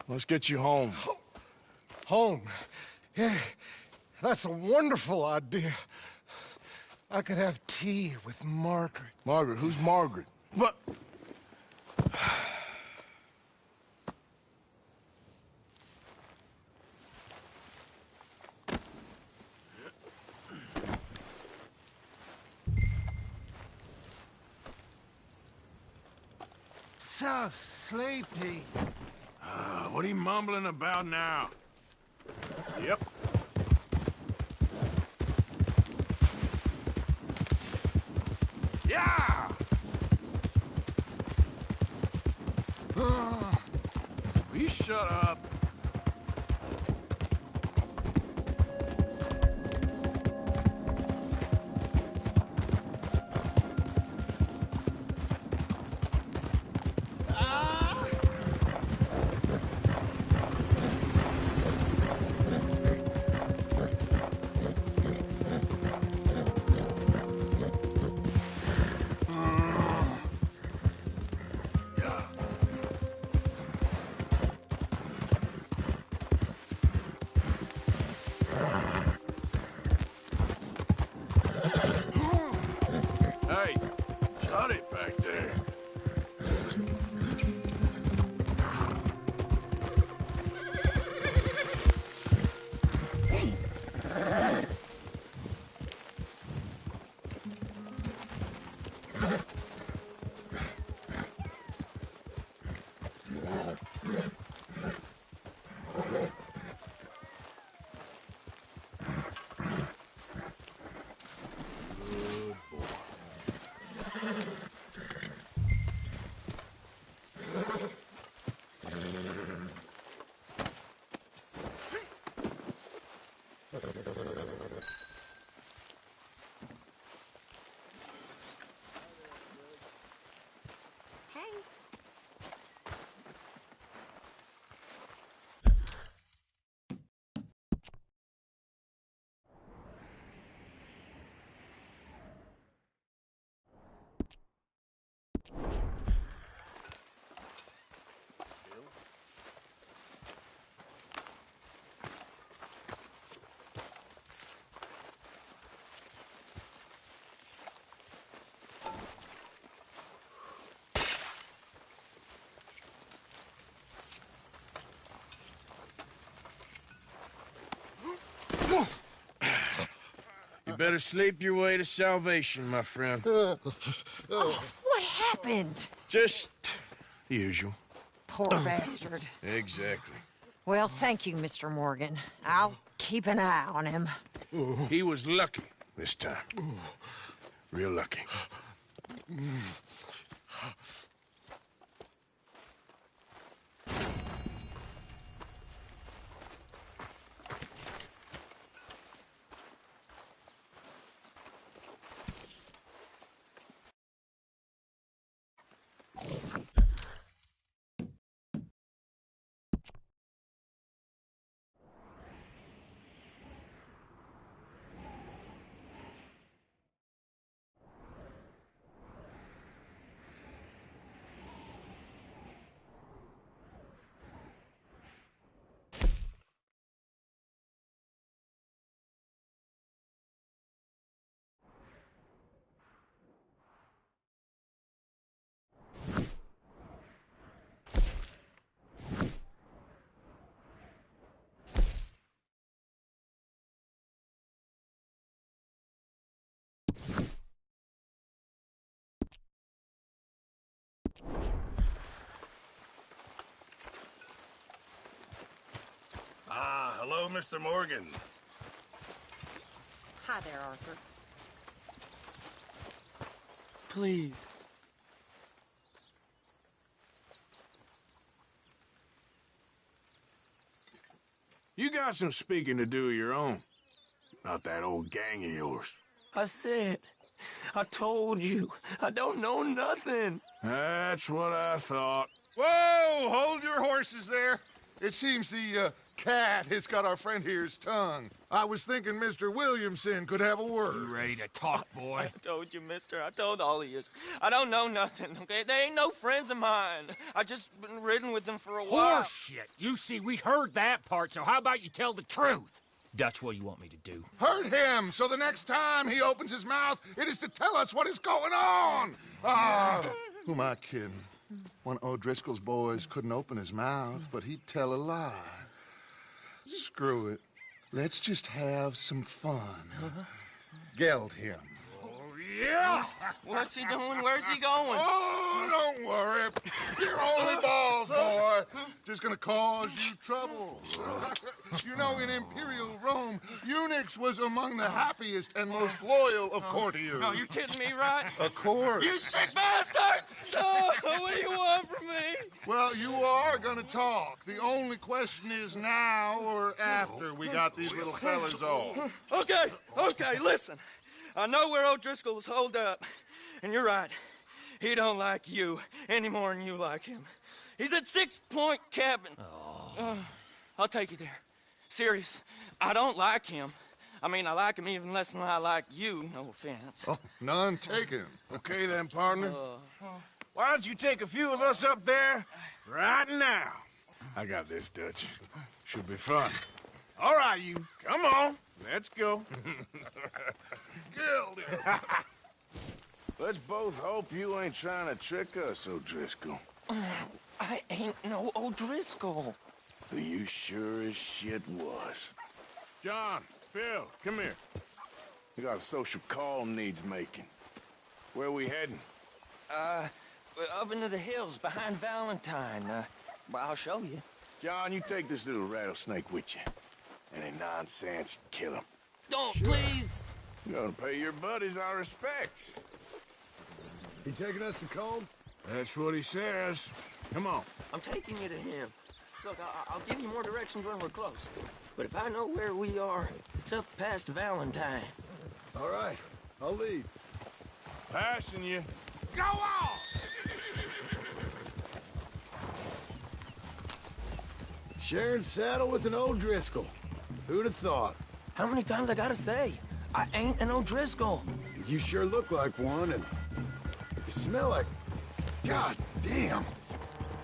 Let's get you home. Home? Yeah, that's a wonderful idea. I could have tea with Margaret. Margaret? Who's Margaret? What? So sleepy. What are you mumbling about now? Yep. Yeah! Will you shut up? Hey, shut it back there. You better sleep your way to salvation, my friend. Oh, what happened? Just the usual. Poor bastard. Exactly. Well, thank you, Mr. Morgan. I'll keep an eye on him. He was lucky this time. Real lucky. Hello, Mr. Morgan. Hi there, Arthur. Please. You got some speaking to do of your own. About that old gang of yours. I said, I told you, I don't know nothing. That's what I thought. Whoa! Hold your horses there. It seems the cat has got our friend here's tongue. I was thinking Mr. Williamson could have a word. You ready to talk, boy? I told you, mister. I told all of you. I don't know nothing, okay? They ain't no friends of mine. I just been riding with them for a while. Horseshit! You see, we heard that part, so how about you tell the truth? Dutch, what do you want me to do? Hurt him, so the next time he opens his mouth, it is to tell us what is going on. Who am I kidding? One of O'Driscoll's boys couldn't open his mouth, but he'd tell a lie. Screw it. Let's just have some fun. Geld him. Yeah! What's he doing? Where's he going? Oh, don't worry. You're only balls, boy. Just gonna cause you trouble. You know, in Imperial Rome, eunuchs was among the happiest and most loyal of courtiers. No, you kidding me, right? Of course. You sick bastard! Oh, what do you want from me? Well, you are gonna talk. The only question is now or after we got these little fellas off. Okay, listen. I know where O'Driscoll's holed up, and you're right. He don't like you any more than you like him. He's at 6 Point Cabin. I'll take you there. Serious, I don't like him. I mean, I like him even less than I like you, no offense. Oh, none taken. Okay then, partner. Why don't you take a few of us up there right now? I got this, Dutch. Should be fun. All right, you. Come on. Let's go. Let's both hope you ain't trying to trick us, O'Driscoll. I ain't no O'Driscoll. You sure as shit was. John, Phil, come here. We got a social call needs making. Where we heading? Up into the hills behind Valentine. Well, I'll show you. John, you take this little rattlesnake with you. Any nonsense, kill him. Don't, please! You're gonna pay your buddies our respects. He taking us to Combe? That's what he says. Come on. I'm taking you to him. Look, I'll give you more directions when we're close. But if I know where we are, it's up past Valentine. All right, I'll lead. Passing you. Go on! Sharing saddle with an O'Driscoll. Who'd have thought? How many times I gotta say? I ain't an O'Driscoll. You sure look like one, and you smell like... God damn.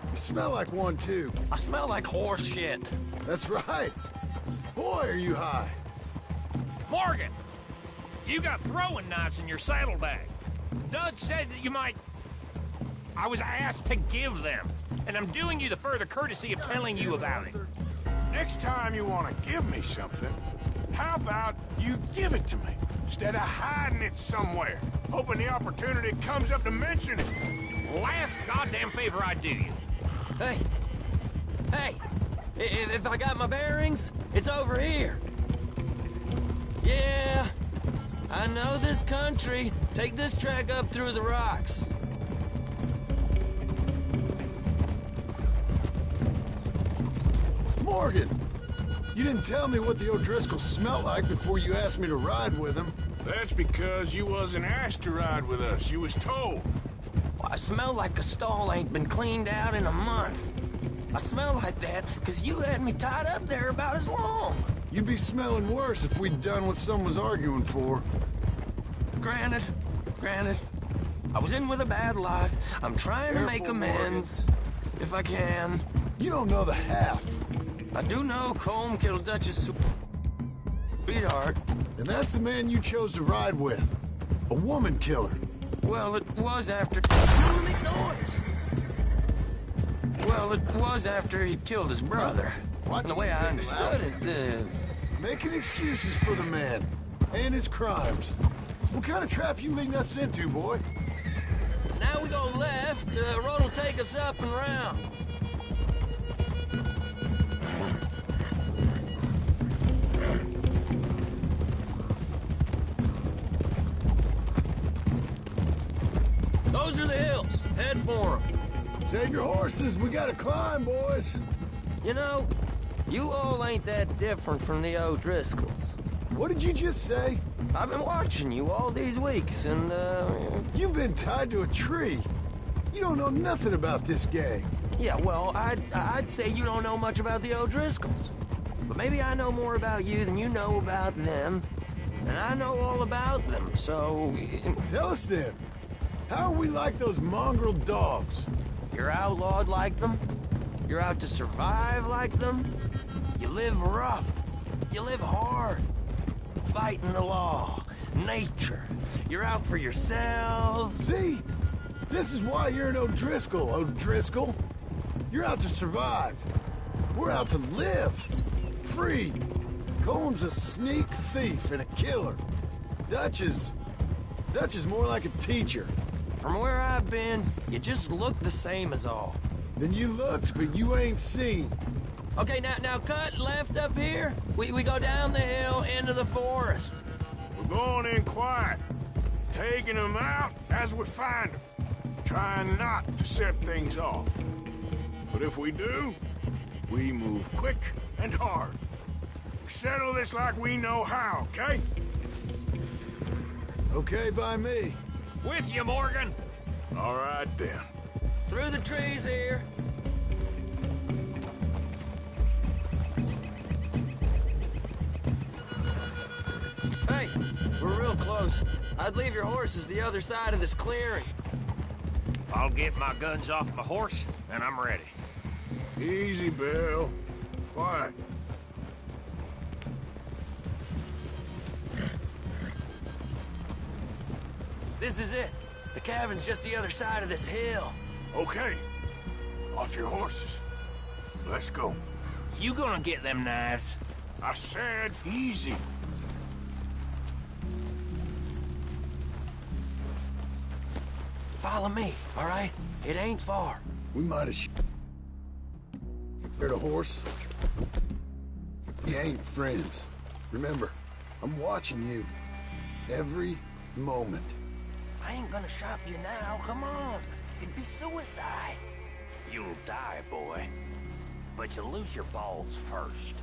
You smell like one, too. I smell like horse shit. That's right. Boy, are you high. Morgan! You got throwing knives in your saddlebag. Dud said that you might... I was asked to give them, and I'm doing you the further courtesy of telling you about it. Next time you want to give me something, how about you give it to me, instead of hiding it somewhere, hoping the opportunity comes up to mention it? Last goddamn favor I do you. Hey! If I got my bearings, it's over here. Yeah, I know this country. Take this track up through the rocks. Morgan! You didn't tell me what the O'Driscolls smelled like before you asked me to ride with them. That's because you wasn't asked to ride with us. You was told. I smell like a stall ain't been cleaned out in a month. I smell like that because you had me tied up there about as long. You'd be smelling worse if we'd done what someone's arguing for. Granted. I was in with a bad lot. I'm trying to make amends. Morgan. If I can. You don't know the half. I do know Colm killed Dutch's sweetheart. And that's the man you chose to ride with. A woman killer. Well, it was after... Don't make noise! Well, it was after he killed his brother. What? And the way I understood it, Making excuses for the man. And his crimes. What kind of trap you leading us into, boy? Now we go left, road will take us up and round. Those are the hills. Head for them. Save your horses. We gotta climb, boys. You know, you all ain't that different from the O'Driscolls. What did you just say? I've been watching you all these weeks, and, You've been tied to a tree. You don't know nothing about this gang. Yeah, well, I'd say you don't know much about the O'Driscolls. But maybe I know more about you than you know about them. And I know all about them, so... Tell us then. How are we like those mongrel dogs? You're outlawed like them? You're out to survive like them? You live rough. You live hard. Fighting the law. Nature. You're out for yourselves. See? This is why you're an O'Driscoll, O'Driscoll. You're out to survive. We're out to live. Free. Cole's a sneak thief and a killer. Dutch is more like a teacher. From where I've been, you just look the same as all. Then you looked, but you ain't seen. Okay, now cut left up here. We go down the hill into the forest. We're going in quiet, taking them out as we find them, trying not to set things off. But if we do, we move quick and hard. We settle this like we know how, okay? Okay by me. With you, Morgan. All right, then. Through the trees here. Hey, we're real close. I'd leave your horses the other side of this clearing. I'll get my guns off my horse, and I'm ready. Easy, Bill. Quiet. This is it. The cabin's just the other side of this hill. Okay. Off your horses. Let's go. You gonna get them knives? I said easy. Follow me, all right? It ain't far. We might have shared a horse. We ain't friends. Remember, I'm watching you. Every moment. I ain't gonna shop you now, come on. It'd be suicide. You'll die, boy. But you'll lose your balls first.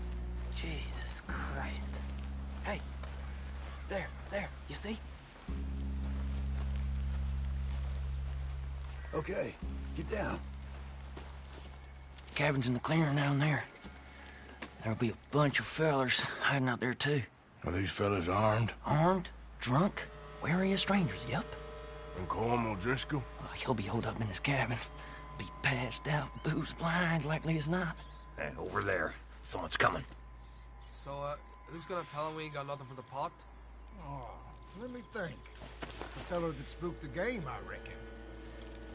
Jesus Christ. Hey, there, you see? Okay, get down. Cabin's in the clearing down there. There'll be a bunch of fellers hiding out there, too. Are these fellas armed? Armed, drunk, wary of strangers, yup. And Colm O'Driscoll? He'll be holed up in his cabin. Be passed out, booze blind, likely as not. Hey, over there. Someone's coming. So, who's gonna tell him we ain't got nothing for the pot? Oh, let me think. The fellow that spooked the game, I reckon.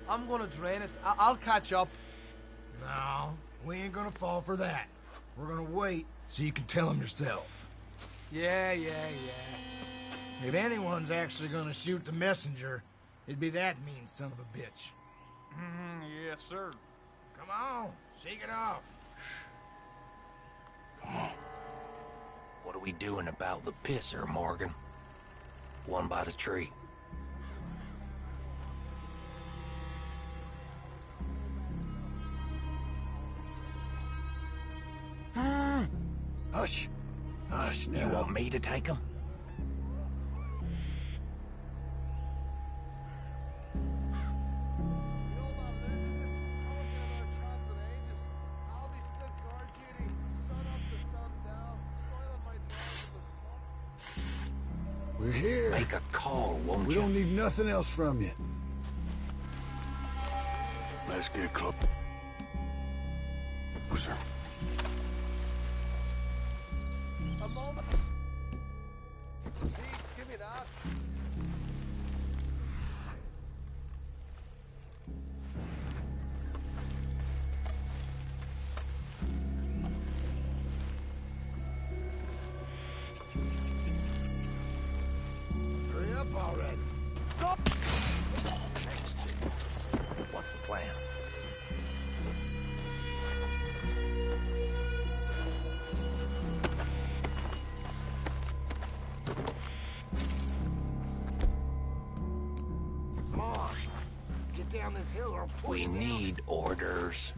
I'm gonna drain it. I'll catch up. No, we ain't gonna fall for that. We're gonna wait so you can tell him yourself. Yeah. If anyone's actually gonna shoot the messenger, it'd be that mean son of a bitch. Yes, sir. Come on, shake it off. Come on. What are we doing about the pisser, Morgan? One by the tree. Hush. Hush now. You want me to take him? We're here. Make a call, won't We you? don't need nothing else from you. Let's get close. Sir. A moment. Please, give me that. Hurry up already. What's the plan? Come on. Get down this hill or I'll pull We you down. need orders.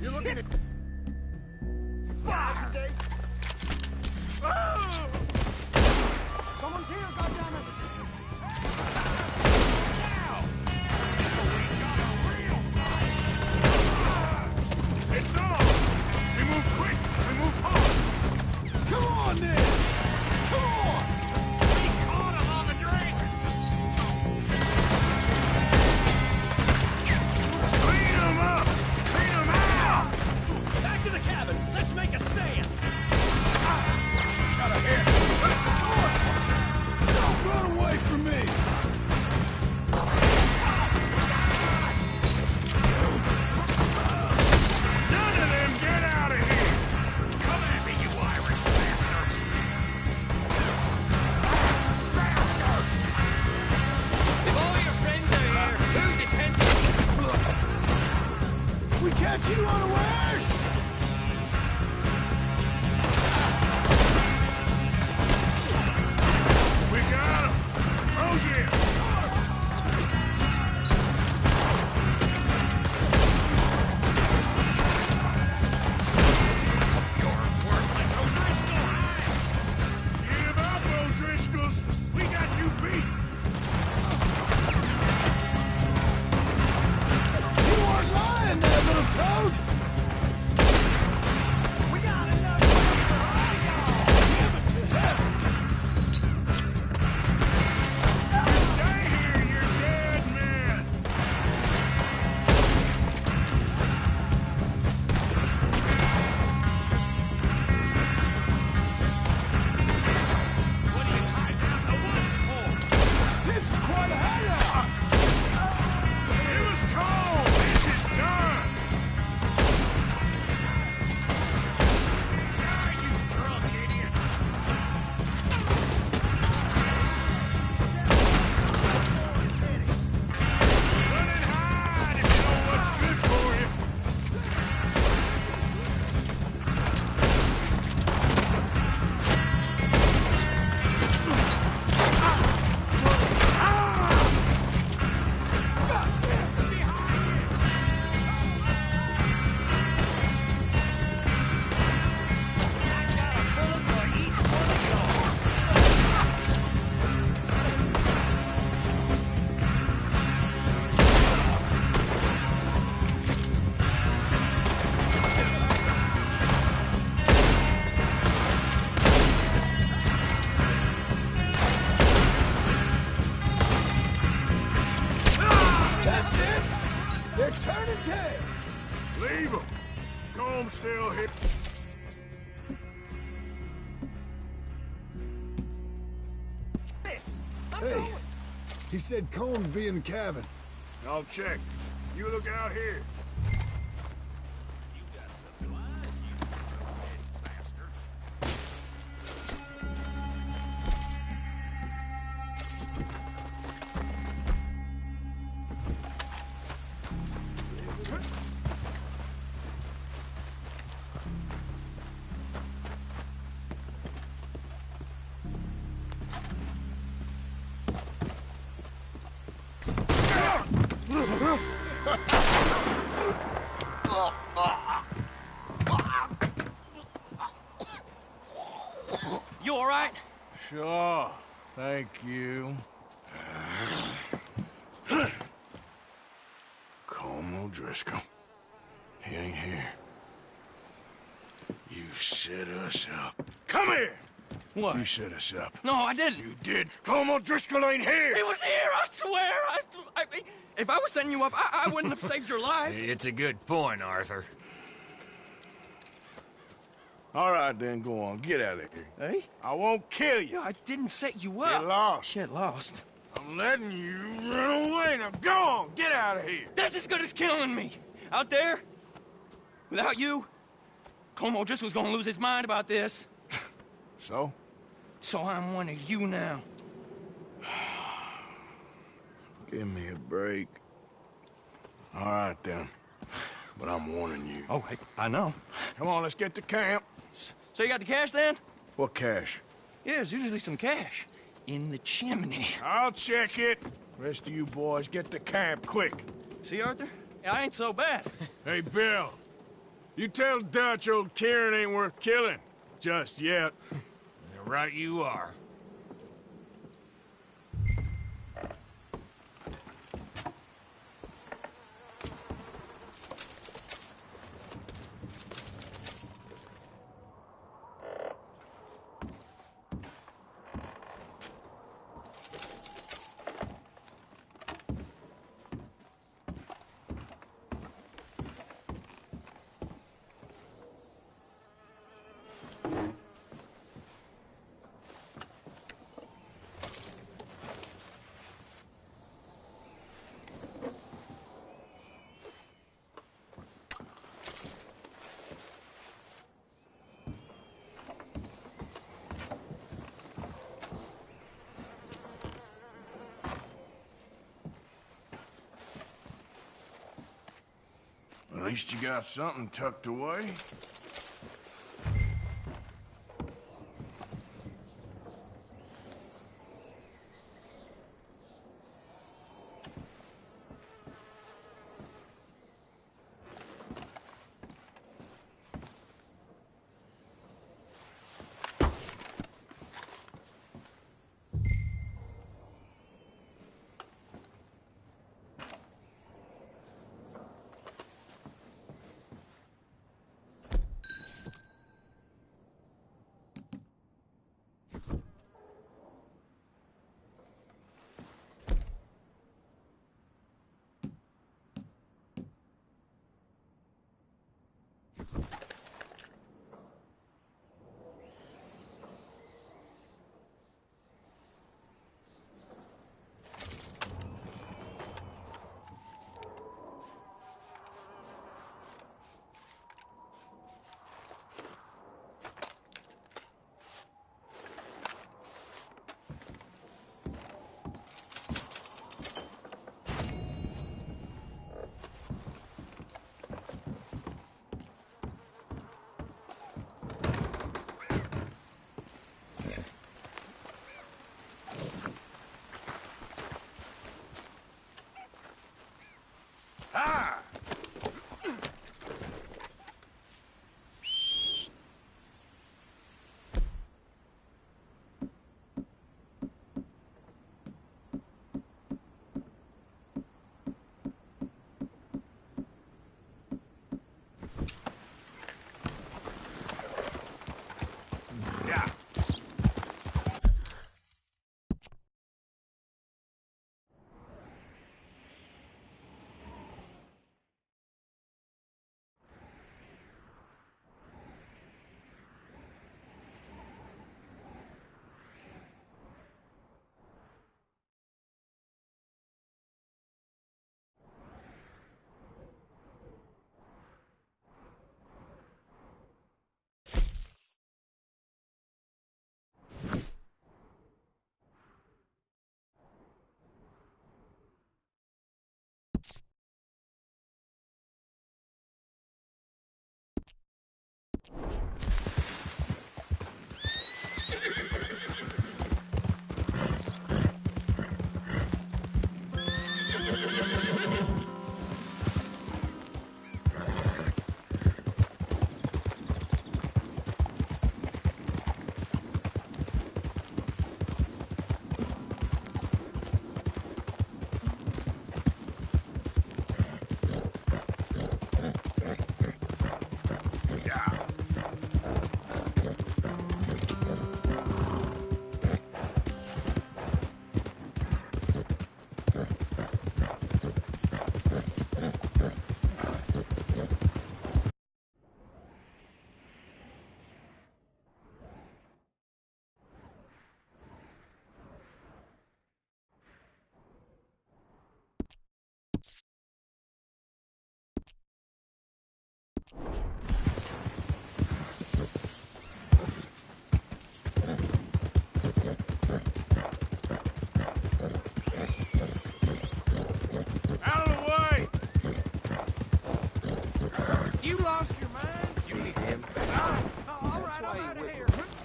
You're looking at... Fire! Someone's here, goddammit! It's on! We move quick! We move hard! Come on, then! Come on! We caught him on the drink! Clean them up! Clean them out! Back to the cabin. Let's make a stand. Got a hit! Don't run away from me! None of them get out of here! Come at me, you Irish bastards! If all your friends are here, who's attention? We catch you unawares! We got him! Close in! Give up, O'Driscolls! We got you beat! You weren't lying there, little toad! We got enough! Give it to them! Stay here, you dead man! What are you hiding out in the woods for? This is quite a hangout! It was cold! This is done! Ah, you drunk idiot! Run and hide if you know what's good for you! That's it! They're turning tail! Leave them! Comb's still here. Hey, he said Combs be in the cabin. I'll check. You look out here. You all right? Sure. Thank you. Colm O'Driscoll. He ain't here. You set us up. Come here! What? You set us up. No, I didn't. You did. Colm O'Driscoll ain't here! He was here, I swear! If I was setting you up, I wouldn't have saved your life. It's a good point, Arthur. All right, then, go on. Get out of here. Hey? I won't kill you. I didn't set you up. Get lost. Get lost. I'm letting you run away. Now go on. Get out of here. That's as good as killing me. Out there, without you, Colm O'Driscoll's gonna lose his mind about this. So? So I'm one of you now. Give me a break. All right, then. But I'm warning you. Oh, I know. Come on, let's get to camp. So you got the cash then? What cash? Yeah, there's usually some cash. In the chimney. I'll check it. Rest of you boys, get to camp, quick. See, Arthur? I ain't so bad. Hey, Bill. You tell Dutch old Kieran ain't worth killing. Just yet. Right you are. At least you got something tucked away.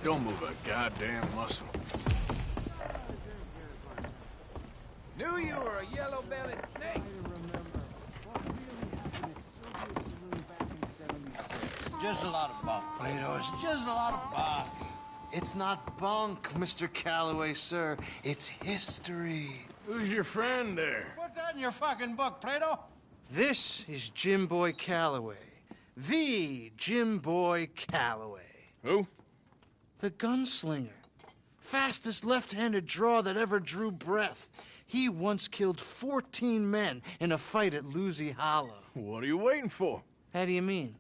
Don't move a goddamn muscle. Knew you were a yellow-bellied snake. Just a lot of bunk, Plato. It's just a lot of bunk. It's not bunk, Mr. Calloway, sir. It's history. Who's your friend there? Put that in your fucking book, Plato. This is Jim Boy Calloway. The Jim Boy Calloway. Who? The gunslinger. Fastest left-handed draw that ever drew breath. He once killed 14 men in a fight at Lucy Hollow. What are you waiting for? How do you mean?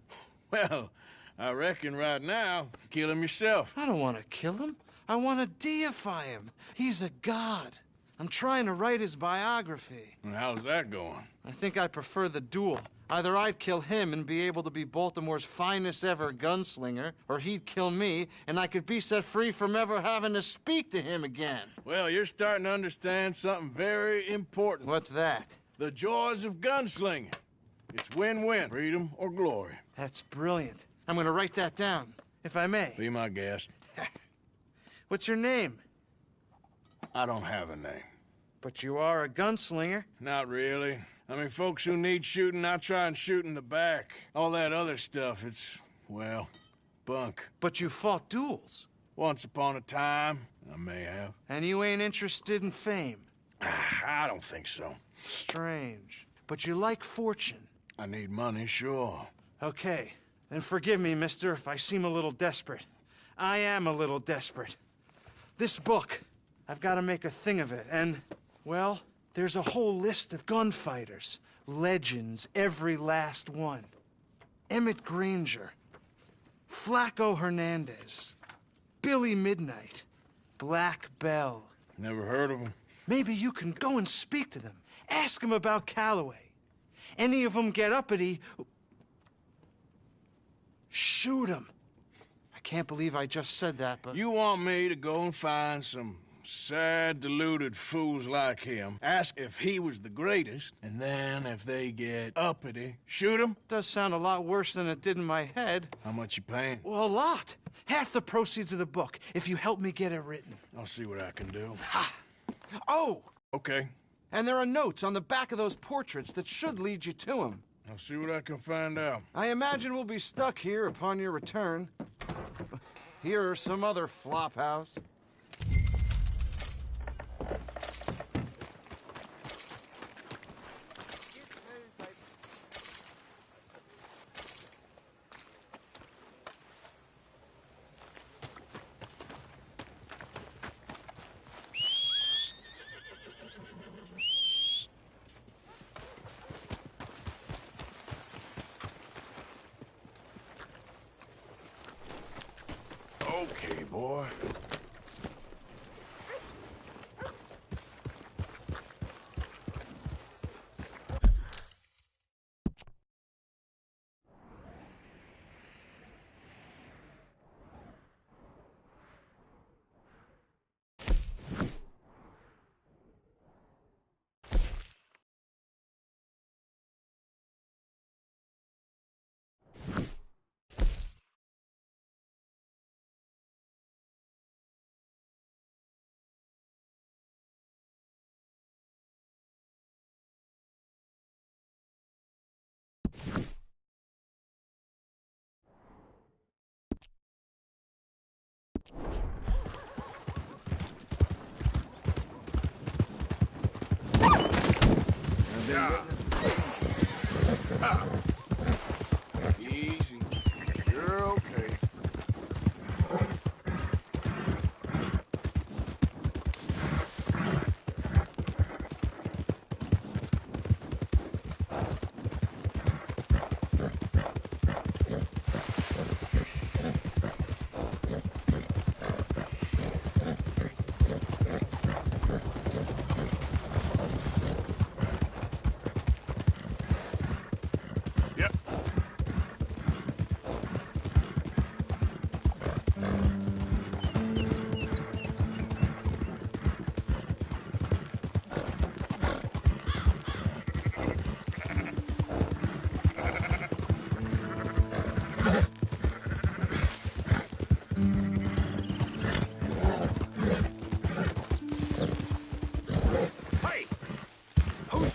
Well, I reckon right now, kill him yourself. I don't want to kill him. I want to deify him. He's a god. I'm trying to write his biography. And how's that going? I think I prefer the duel. Either I'd kill him and be able to be Baltimore's finest ever gunslinger, or he'd kill me and I could be set free from ever having to speak to him again. Well, you're starting to understand something very important. What's that? The joys of gunslinging. It's win-win, freedom or glory. That's brilliant. I'm gonna write that down, if I may. Be my guest. What's your name? I don't have a name. But you are a gunslinger. Not really. I mean, folks who need shooting, I try and shoot in the back. All that other stuff, it's, well, bunk. But you fought duels. Once upon a time, I may have. And you ain't interested in fame? I don't think so. Strange. But you like fortune. I need money, sure. Okay. Then forgive me, mister, if I seem a little desperate. I am a little desperate. This book, I've got to make a thing of it, and, well, there's a whole list of gunfighters. Legends, every last one. Emmett Granger, Flaco Hernandez, Billy Midnight, Black Bell. Never heard of them. Maybe you can go and speak to them. Ask them about Calloway. Any of them get uppity, shoot them. I can't believe I just said that, but... You want me to go and find some sad, deluded fools like him, ask if he was the greatest, and then if they get uppity, shoot him? Does sound a lot worse than it did in my head. How much you paying? Well, a lot. Half the proceeds of the book, if you help me get it written. I'll see what I can do. Ha! Oh! Okay. And there are notes on the back of those portraits that should lead you to him. I'll see what I can find out. I imagine we'll be stuck here upon your return. Here or some other flop house. Okay, boy. Easy. You're okay.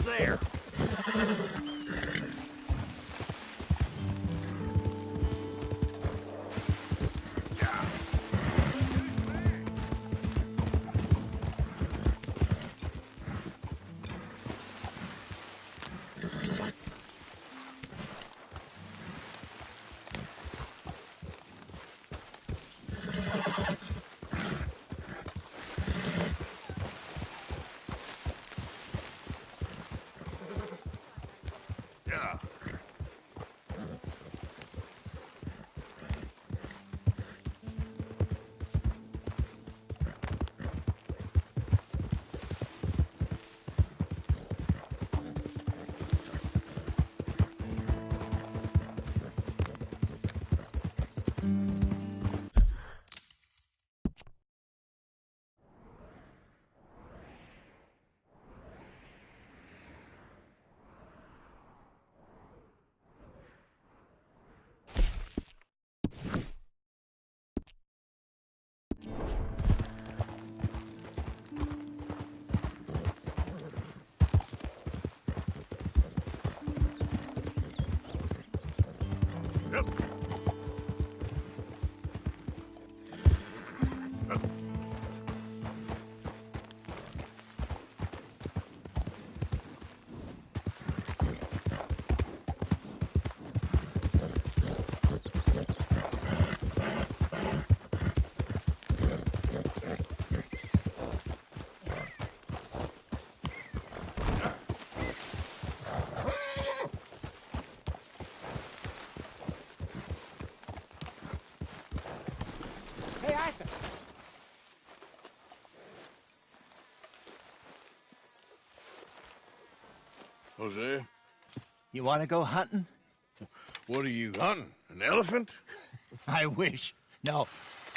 there. Yeah. Yep. Hey, Arthur. Jose? You want to go hunting? What are you hunting? An elephant? I wish. No.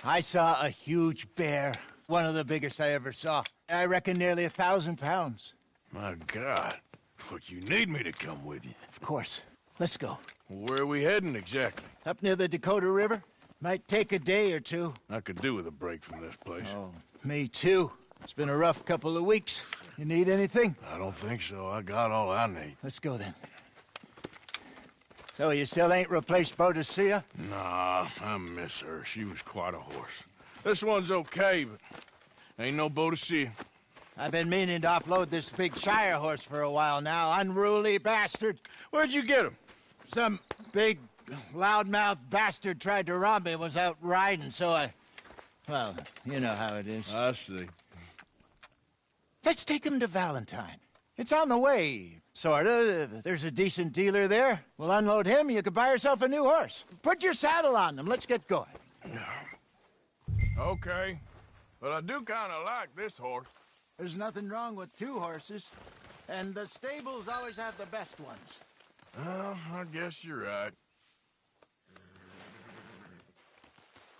I saw a huge bear. One of the biggest I ever saw. I reckon nearly 1,000 pounds. My God. Look, you need me to come with you. Of course. Let's go. Where are we heading exactly? Up near the Dakota River. Might take a day or two. I could do with a break from this place. Oh, me too. It's been a rough couple of weeks. You need anything? I don't think so. I got all I need. Let's go then. So you still ain't replaced Boadicea? Nah, I miss her. She was quite a horse. This one's okay, but ain't no Boadicea. I've been meaning to offload this big Shire horse for a while now. Unruly bastard. Where'd you get him? Some big, loudmouth bastard tried to rob me and was out riding, so I... Well, you know how it is. I see. Let's take him to Valentine. It's on the way, sorta. There's a decent dealer there. We'll unload him, you could buy yourself a new horse. Put your saddle on him, let's get going. Okay, but I do kind of like this horse. There's nothing wrong with two horses, and the stables always have the best ones. Well, I guess you're right.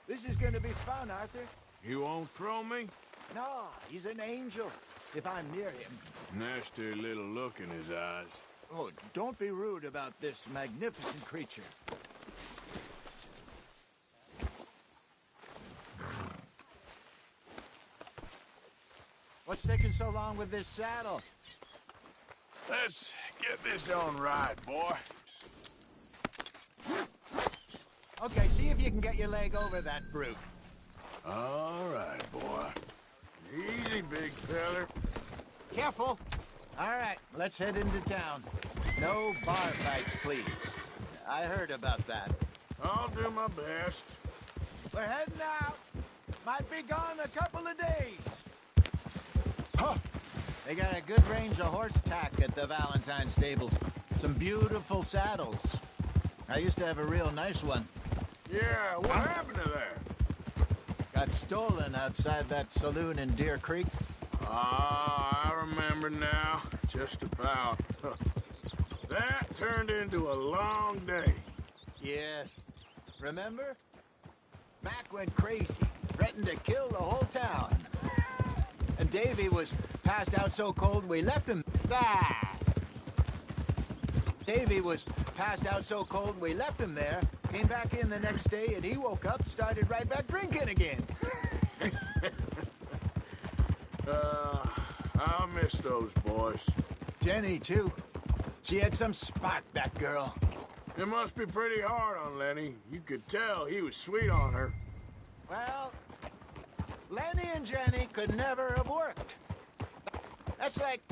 This is gonna be fun, Arthur. You won't throw me? No, he's an angel, if I'm near him. Nasty little look in his eyes. Oh, don't be rude about this magnificent creature. What's taking so long with this saddle? Let's get this on right, boy. Okay, see if you can get your leg over that brute. All right, boy. Easy, big feller. Careful. All right, let's head into town. No bar fights, please. I heard about that. I'll do my best. We're heading out. Might be gone a couple of days. Huh. They got a good range of horse tack at the Valentine stables. Some beautiful saddles. I used to have a real nice one. Yeah, what happened to that? Got stolen outside that saloon in Deer Creek. Ah, I remember now. Just about. That turned into a long day. Yes. Remember? Mac went crazy, threatened to kill the whole town. And Davy was passed out so cold we left him. Davy was passed out so cold we left him there, came back in the next day, and he woke up, started right back drinking again. I'll miss those boys. Jenny, too. She had some spark, that girl. It must be pretty hard on Lenny. You could tell he was sweet on her. Well, Lenny and Jenny could never have worked. That's like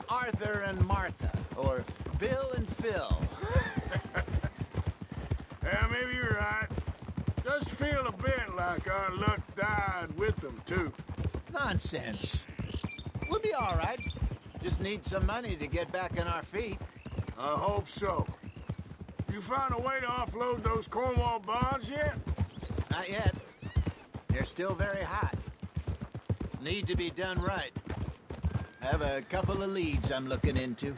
Arthur and Martha, or Bill and Phil. Yeah, maybe you're right. Does feel a bit like our luck died with them, too. Nonsense. We'll be all right. Just need some money to get back on our feet. I hope so. You found a way to offload those Cornwall bonds yet? Not yet. They're still very hot. Need to be done right. Have a couple of leads I'm looking into.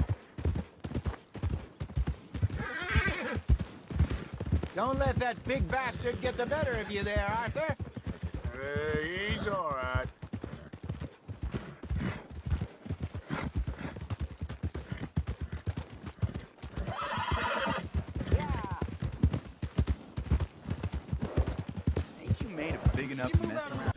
Don't let that big bastard get the better of you there, Arthur. He's all right. Ain't you made a big enough mess around?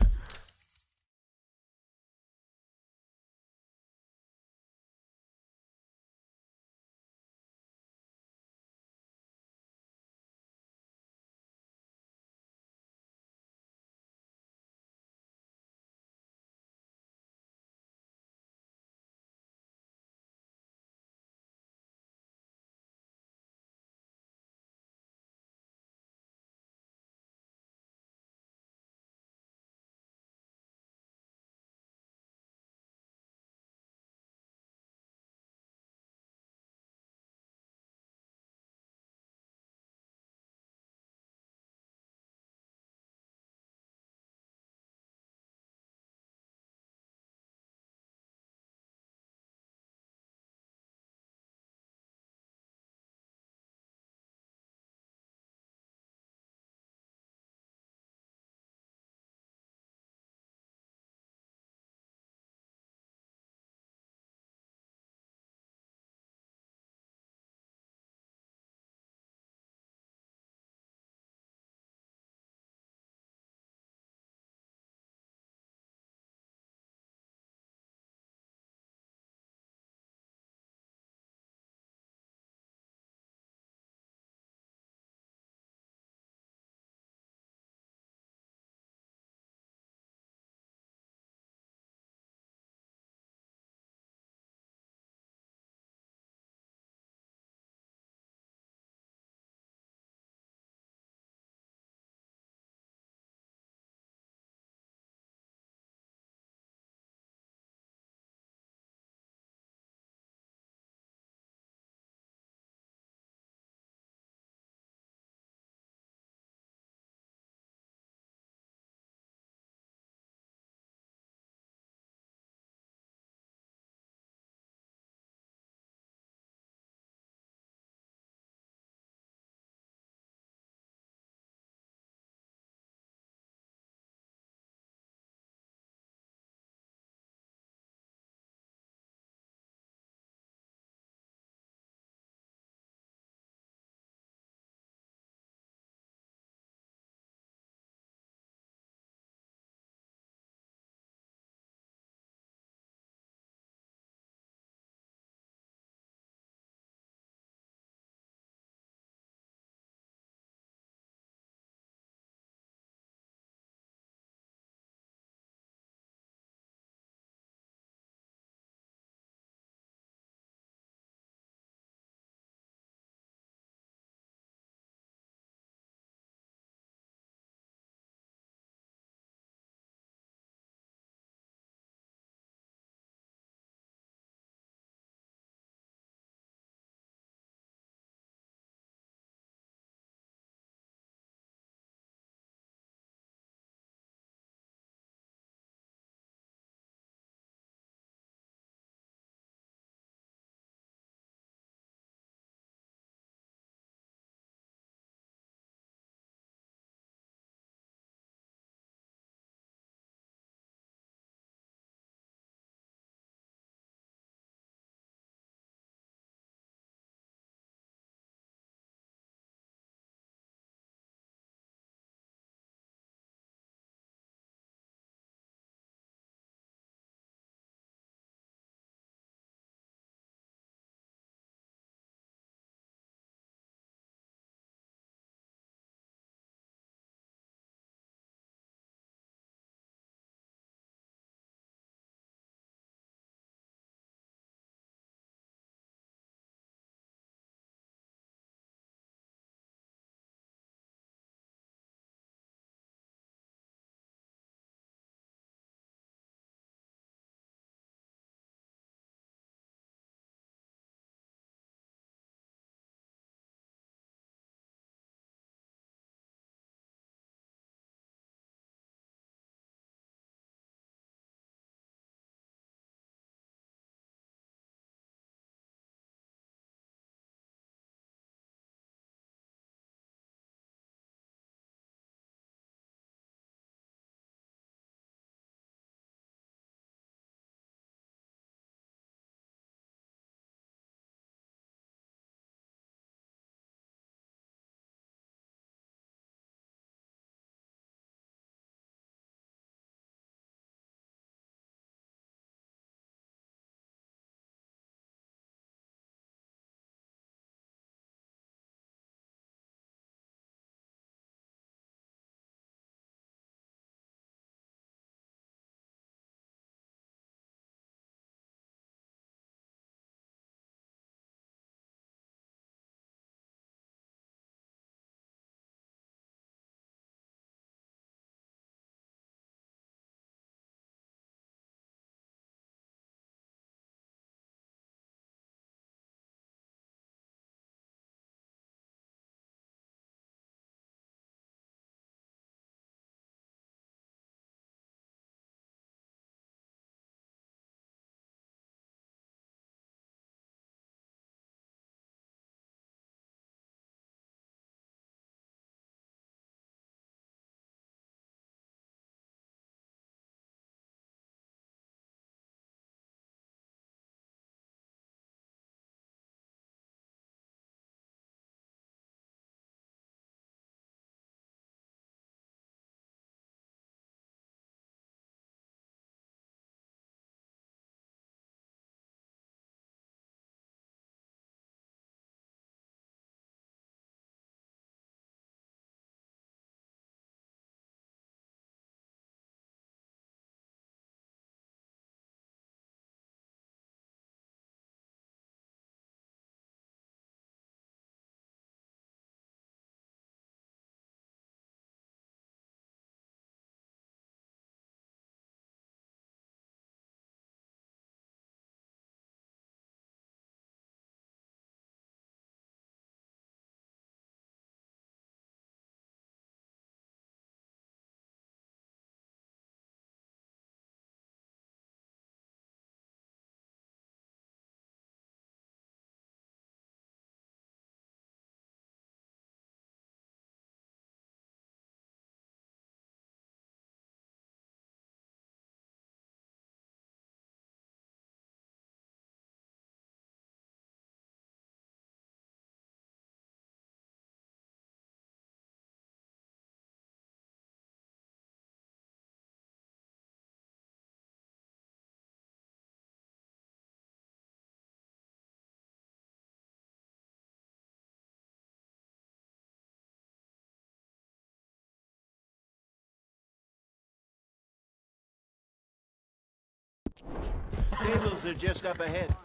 Stables are just up ahead.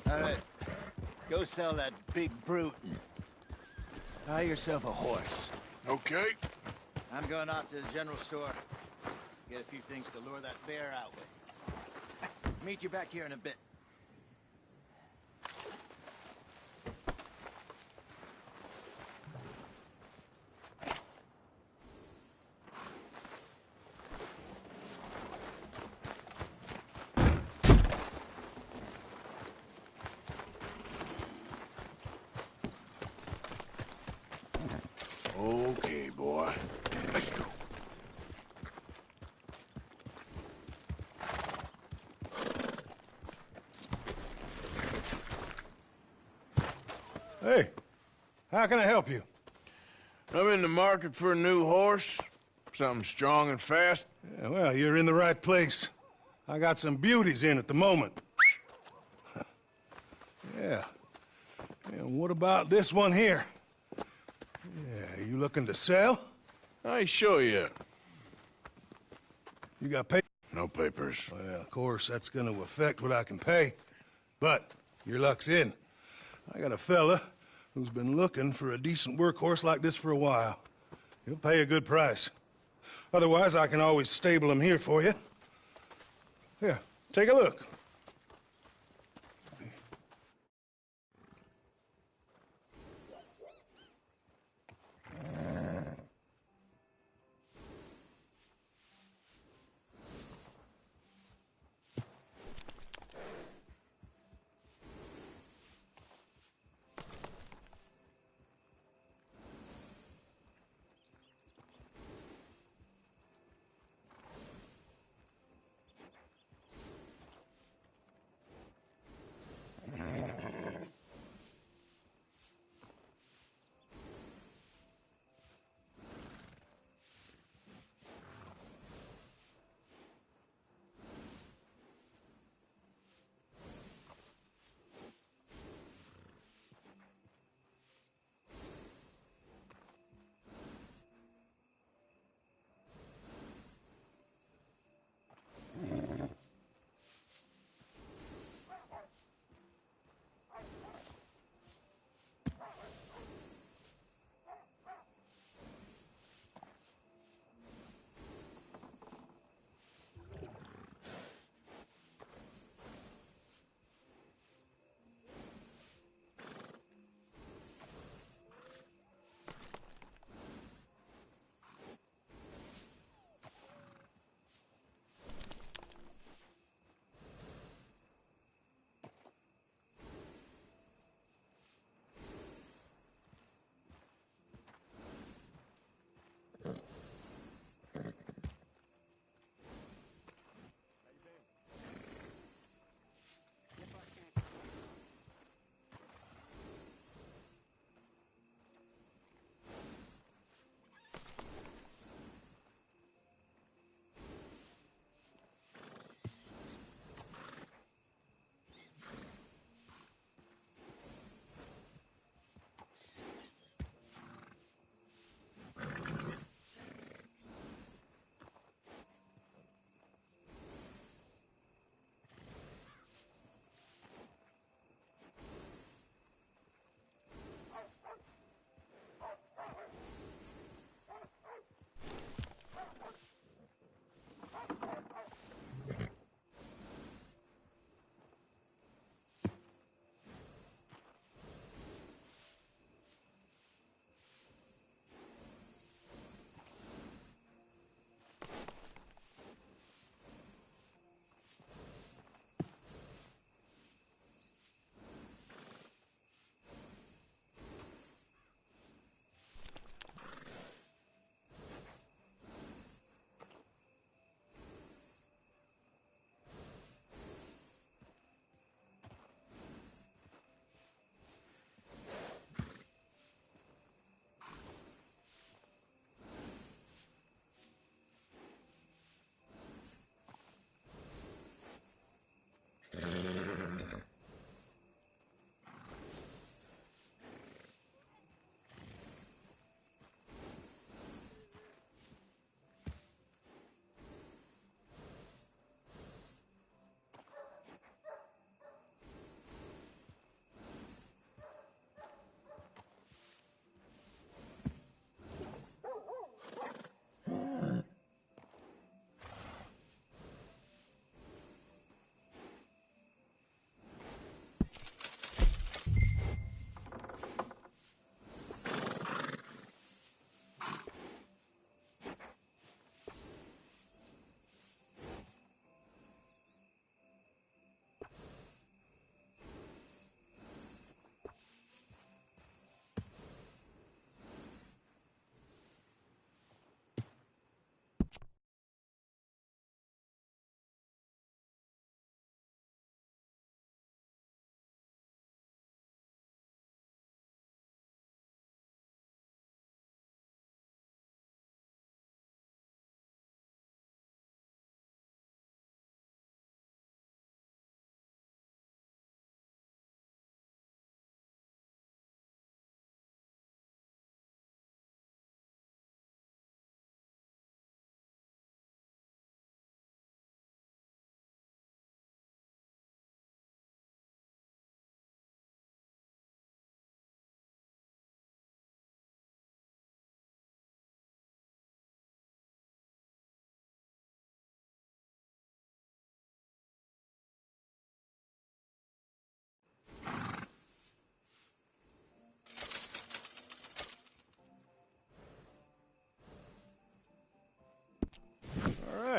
All right, go sell that big brute and buy yourself a horse. Okay. I'm going out to the general store. Get a few things to lure that bear out with. Meet you back here in a bit. Okay, boy. Let's go. Hey, how can I help you? I'm in the market for a new horse. Something strong and fast. Yeah, well, you're in the right place. I got some beauties in at the moment. Yeah. And what about this one here? Yeah, you looking to sell? I show you. You got papers? No papers. Well, of course, that's gonna affect what I can pay. But your luck's in. I got a fella who's been looking for a decent workhorse like this for a while. He'll pay a good price. Otherwise, I can always stable him here for you. Here, take a look.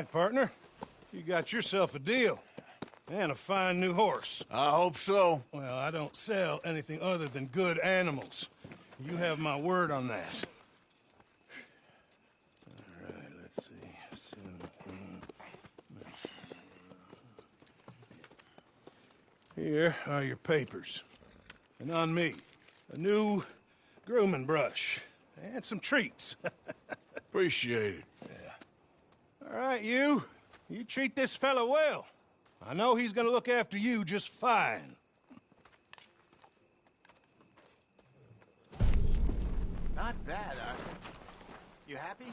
right, partner. You got yourself a deal. And a fine new horse. I hope so. Well, I don't sell anything other than good animals. You have my word on that. All right, let's see. Here are your papers. And on me, a new grooming brush. And some treats. Appreciate it. Yeah. All right, you. You treat this fella well. I know he's gonna look after you just fine. Not bad, Arthur. You happy?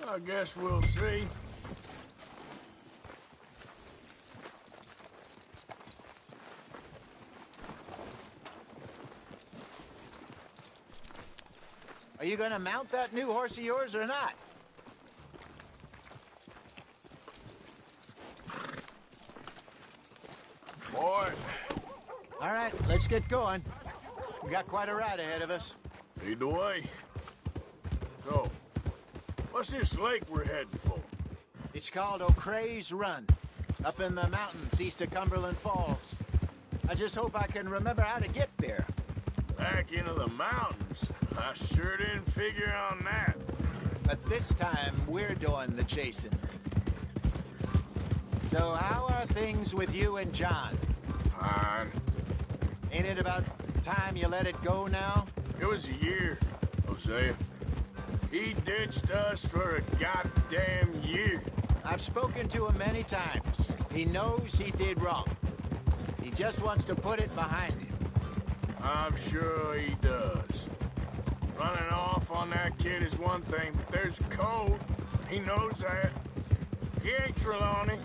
I guess we'll see. Are you gonna mount that new horse of yours or not? Boy. All right, let's get going. We got quite a ride ahead of us. Lead the way. So, what's this lake we're heading for? It's called O'Creagh's Run, up in the mountains east of Cumberland Falls. I just hope I can remember how to get there. Back into the mountains? I sure didn't figure on that. But this time, we're doing the chasing. So how are things with you and John? Fine. Ain't it about time you let it go now? It was a year, Hosea. He ditched us for a goddamn year. I've spoken to him many times. He knows he did wrong. He just wants to put it behind him. I'm sure he does. Running off on that kid is one thing, but there's a code. He knows that. He ain't Trelawney.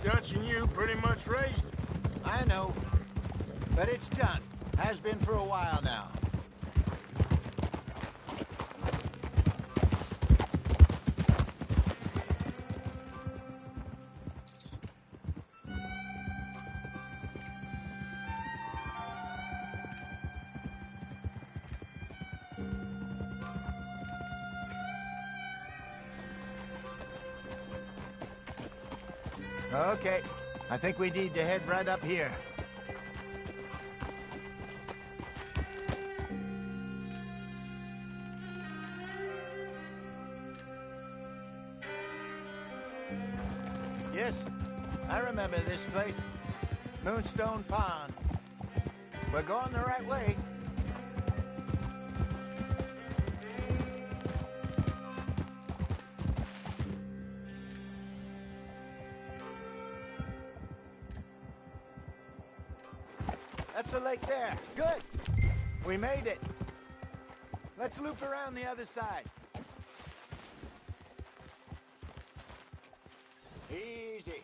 Dutch and you pretty much raised him. I know. But it's done. Has been for a while now. Okay. I think we need to head right up here. Yes, I remember this place. Moonstone Pond. We're going the right way. That's the lake there. Good. We made it. Let's loop around the other side. Easy.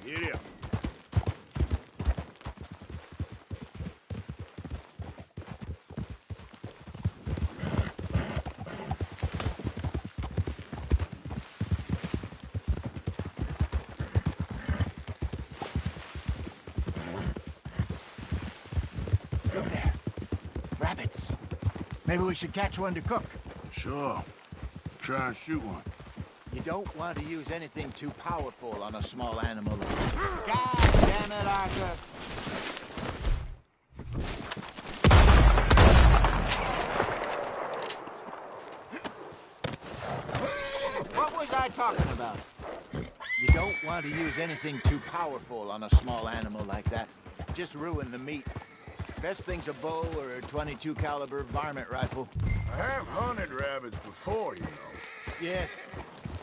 Giddy up. Look there. Rabbits. Maybe we should catch one to cook. Sure. try and shoot one. You don't want to use anything too powerful on a small animal. God damn it, Arthur! What was I talking about? You don't want to use anything too powerful on a small animal like that. Just ruin the meat. Best thing's a bow or a .22 caliber varmint rifle. I have hunted rabbits before, you know. Yes,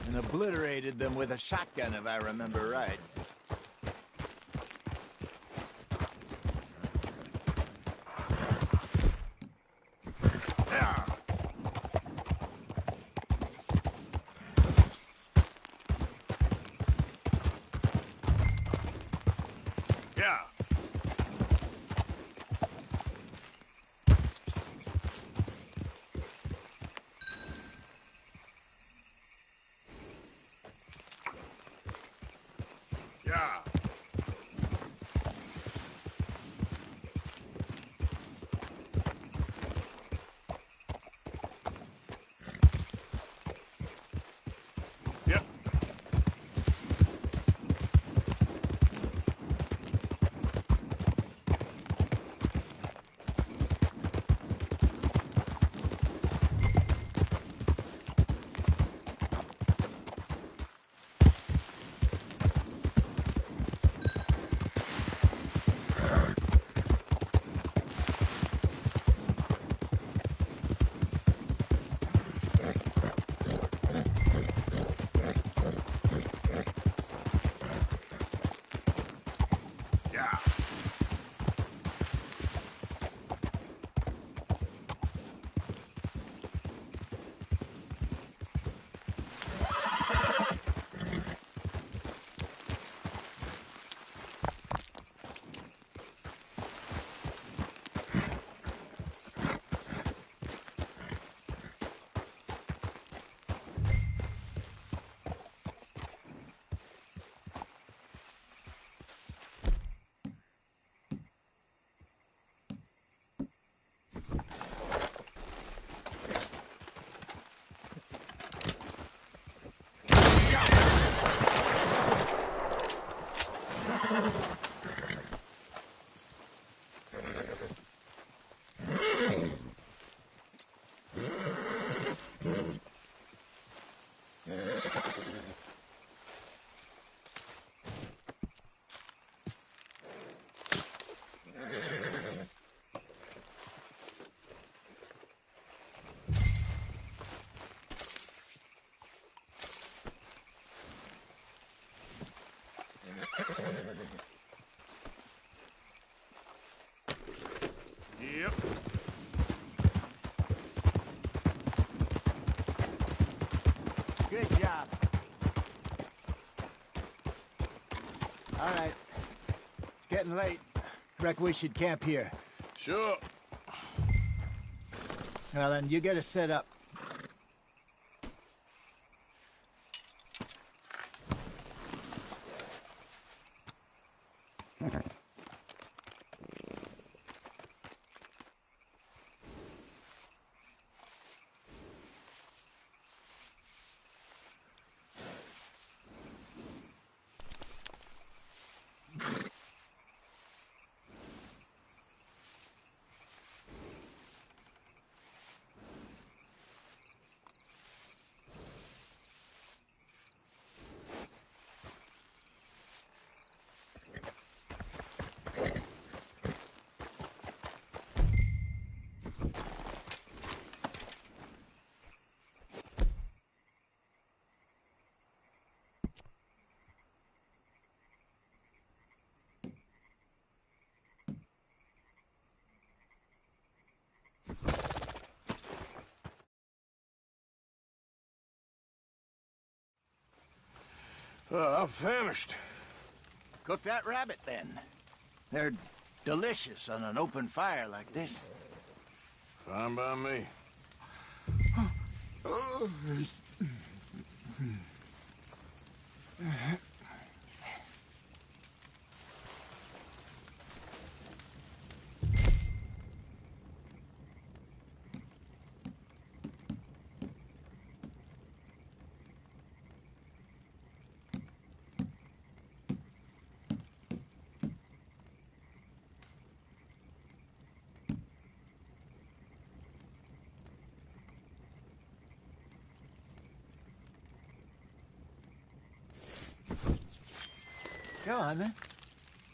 and obliterated them with a shotgun, if I remember right. Yeah. Yeah. Yep. Yeah. Yep. Good job. All right. It's getting late. Reckon we should camp here. Sure. Well, then, you get us set up. Well, I'm famished. Cook that rabbit, then. They're delicious on an open fire like this. Fine by me. Go on, then.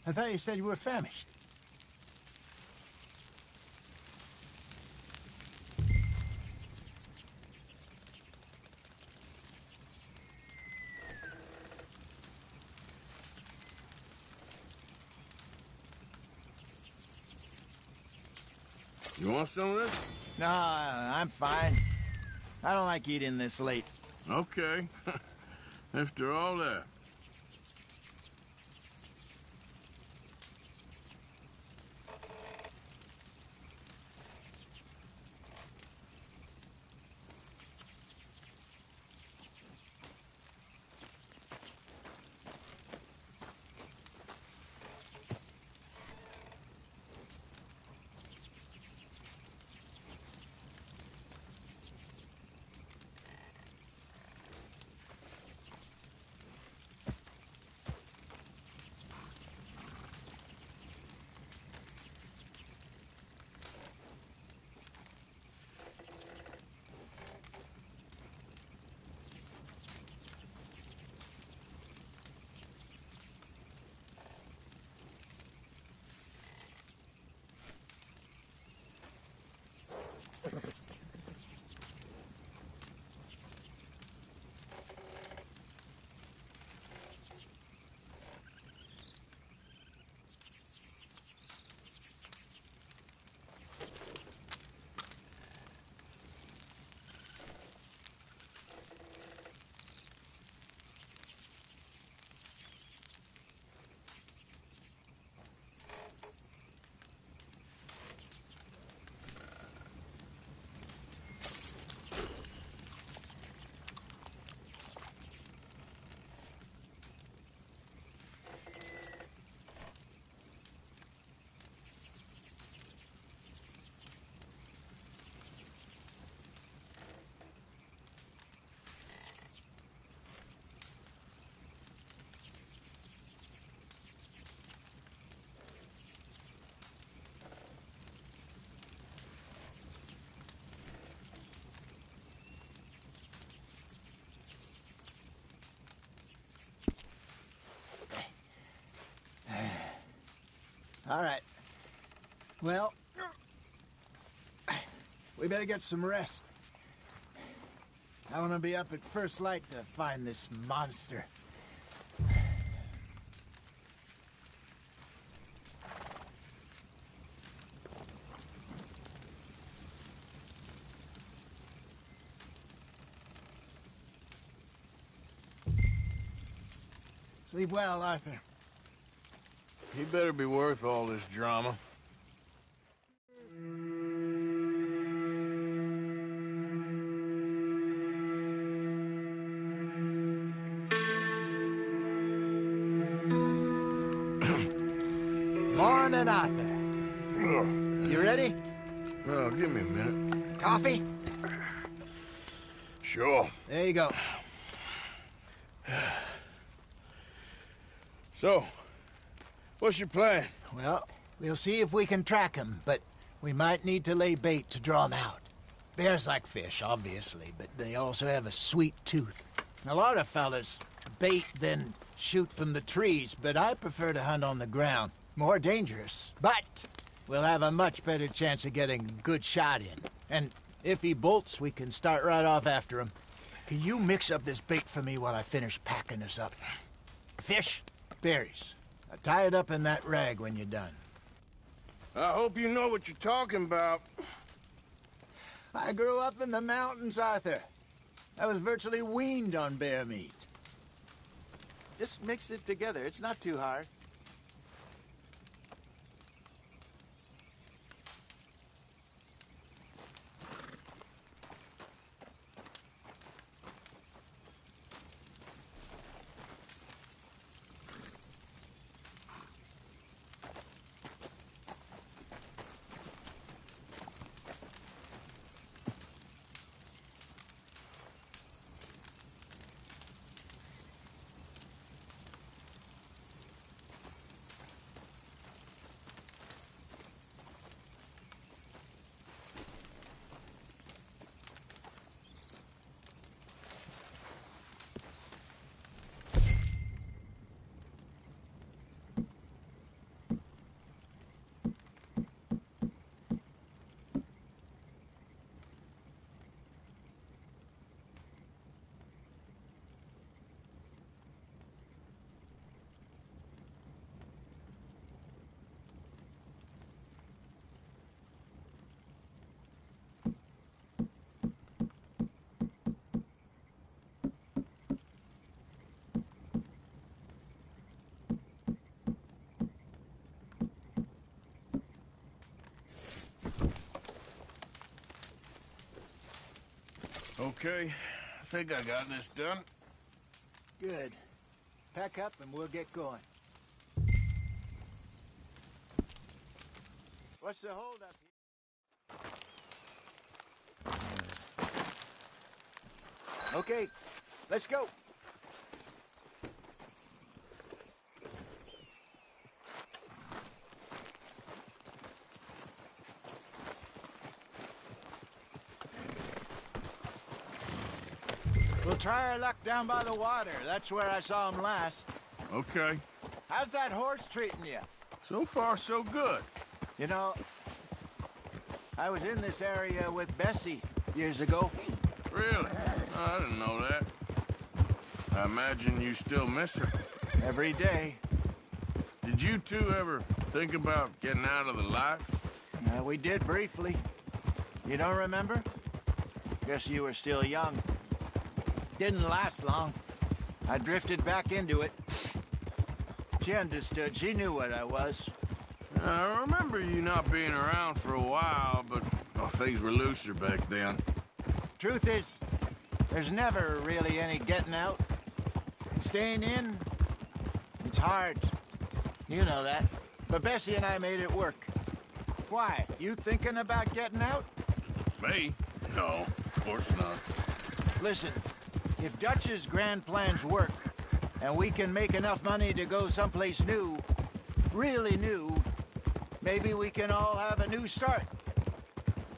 I thought you said you were famished. You want some of this? No, I'm fine. I don't like eating this late. Okay. After all that. All right. Well, we better get some rest. I want to be up at first light to find this monster. Sleep well, Arthur. He better be worth all this drama. Morning, Arthur. You ready? Oh, give me a minute. Coffee? Sure. There you go. So, what's your plan? Well, we'll see if we can track him, but we might need to lay bait to draw him out. Bears like fish, obviously, but they also have a sweet tooth. A lot of fellas bait, then shoot from the trees, but I prefer to hunt on the ground. More dangerous, but we'll have a much better chance of getting a good shot in. And if he bolts, we can start right off after him. Can you mix up this bait for me while I finish packing this up? Fish, berries. Tie it up in that rag when you're done. I hope you know what you're talking about. I grew up in the mountains, Arthur. I was virtually weaned on bear meat. Just mix it together. It's not too hard. Okay, I think I got this done. Good. Pack up and we'll get going. What's the holdup here? Okay, let's go. We'll try our luck down by the water. That's where I saw him last. Okay. How's that horse treating you? So far, so good. You know, I was in this area with Bessie years ago. Really? Oh, I didn't know that. I imagine you still miss her. Every day. Did you two ever think about getting out of the life? We did briefly. You don't remember? Guess you were still young. Didn't last long. I drifted back into it. She understood. She knew what I was. I remember you not being around for a while, but things were looser back then. Truth is, there's never really any getting out. Staying in, it's hard. You know that. But Bessie and I made it work. Why? You thinking about getting out? Me? No, of course not. Listen, if Dutch's grand plans work, and we can make enough money to go someplace new, really new, maybe we can all have a new start.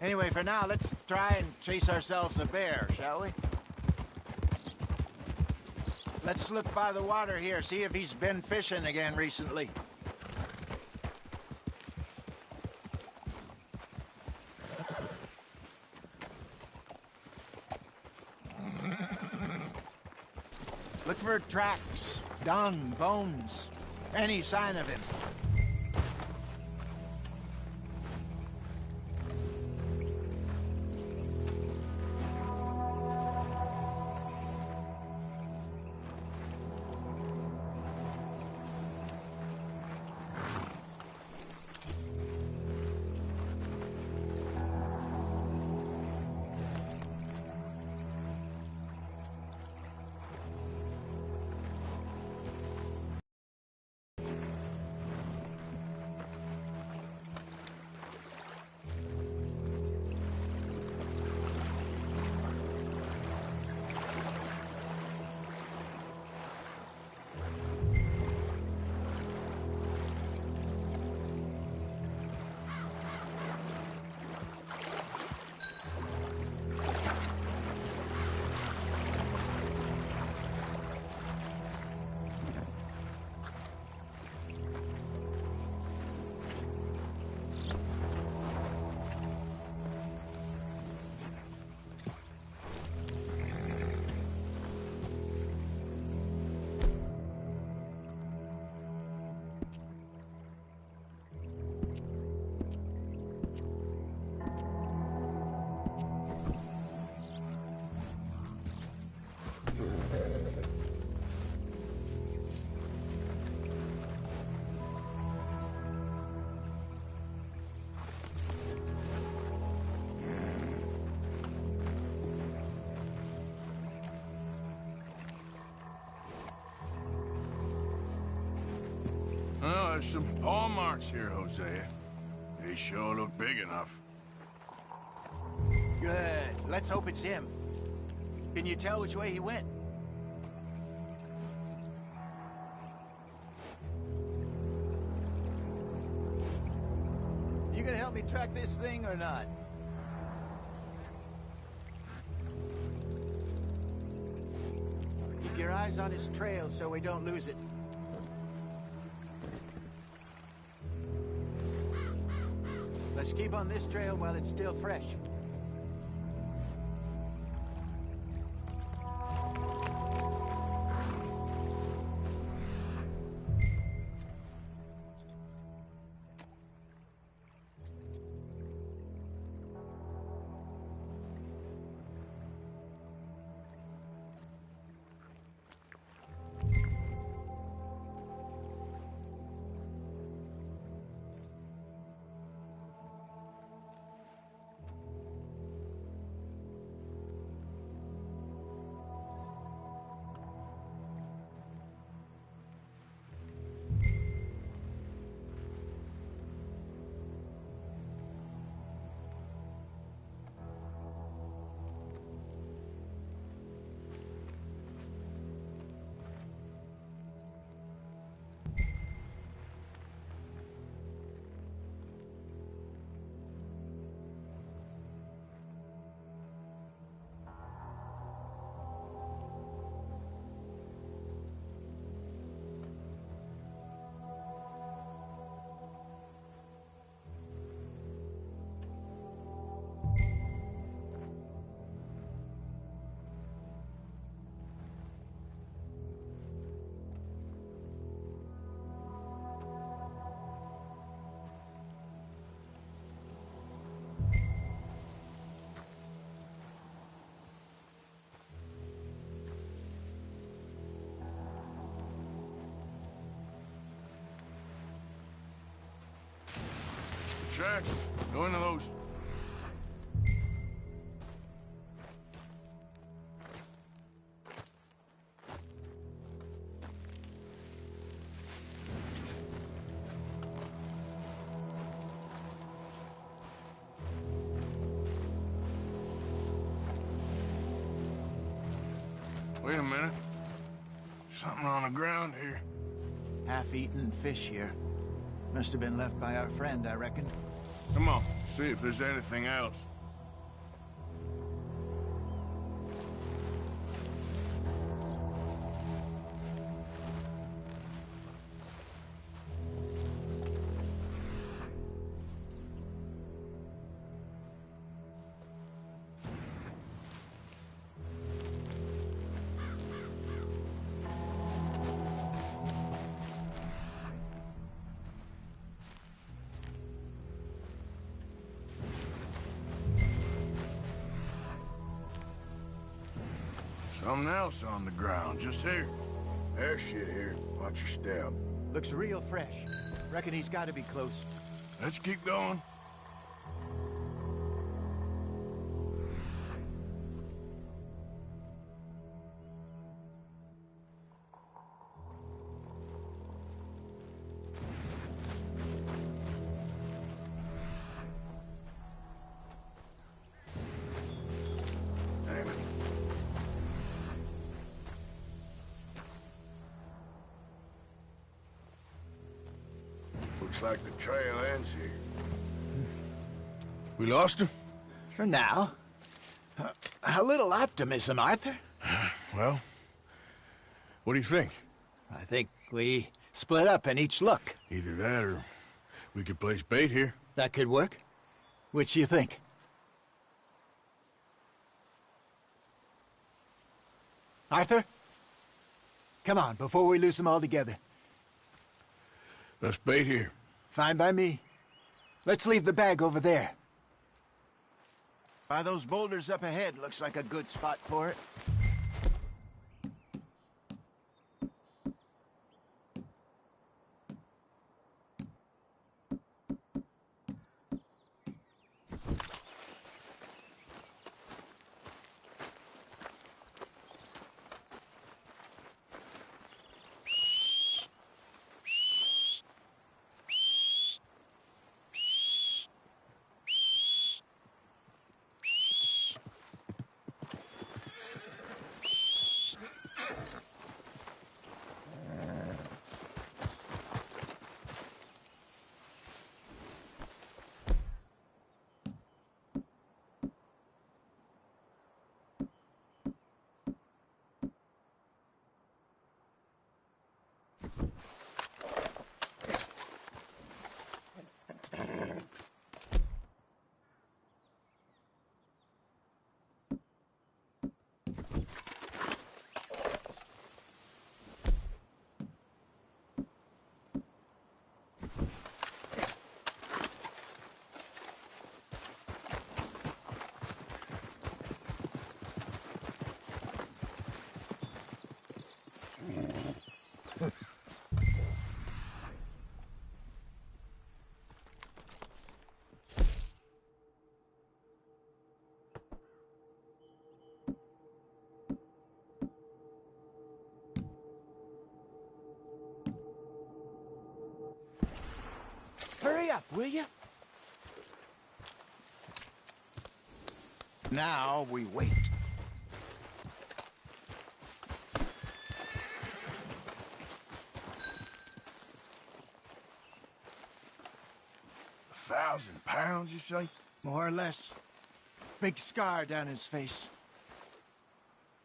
Anyway, for now, let's try and chase ourselves a bear, shall we? Let's look by the water here, see if he's been fishing again recently. Look for tracks, dung, bones, any sign of him. Well, there's some paw marks here, Hosea. They sure look big enough. Good. Let's hope it's him. Can you tell which way he went? You gonna help me track this thing or not? Keep your eyes on his trail so we don't lose it. Let's keep on this trail while it's still fresh. tracks. Go into those. Wait a minute. Something on the ground here. Half-eaten fish here. Must have been left by our friend, I reckon. Come on, see if there's anything else. Something else on the ground, just here. There's shit here. Watch your step. Looks real fresh. Reckon he's got to be close. Let's keep going. Damn it. Looks like the trail ends here. We lost him? For now. A little optimism, Arthur. Well, what do you think? I think we split up and each look. Either that or we could place bait here. That could work. Which do you think? Arthur? Come on, before we lose them all together. Let's bait here. Fine by me. Let's leave the bag over there. By those boulders up ahead, looks like a good spot for it. Hurry up, will you? Now we wait. £1,000, you say? More or less. Big scar down his face.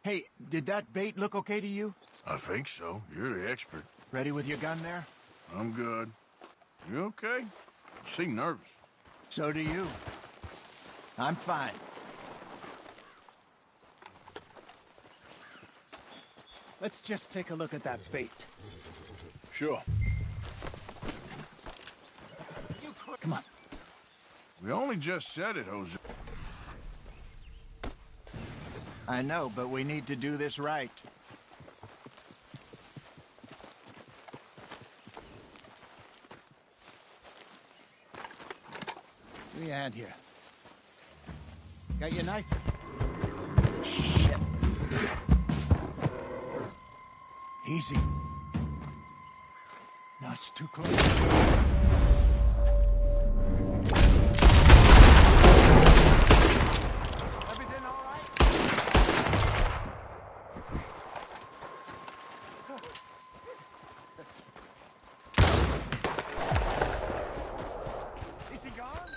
Hey, did that bait look okay to you? I think so. You're the expert. Ready with your gun there? I'm good. You okay? You seem nervous. So do you. I'm fine. Let's just take a look at that bait. Sure. Come on. We only just said it, Jose. I know, but we need to do this right. Give me a hand here. Got your knife? Shit. Easy. No, it's too close. Everything all right? Is he gone?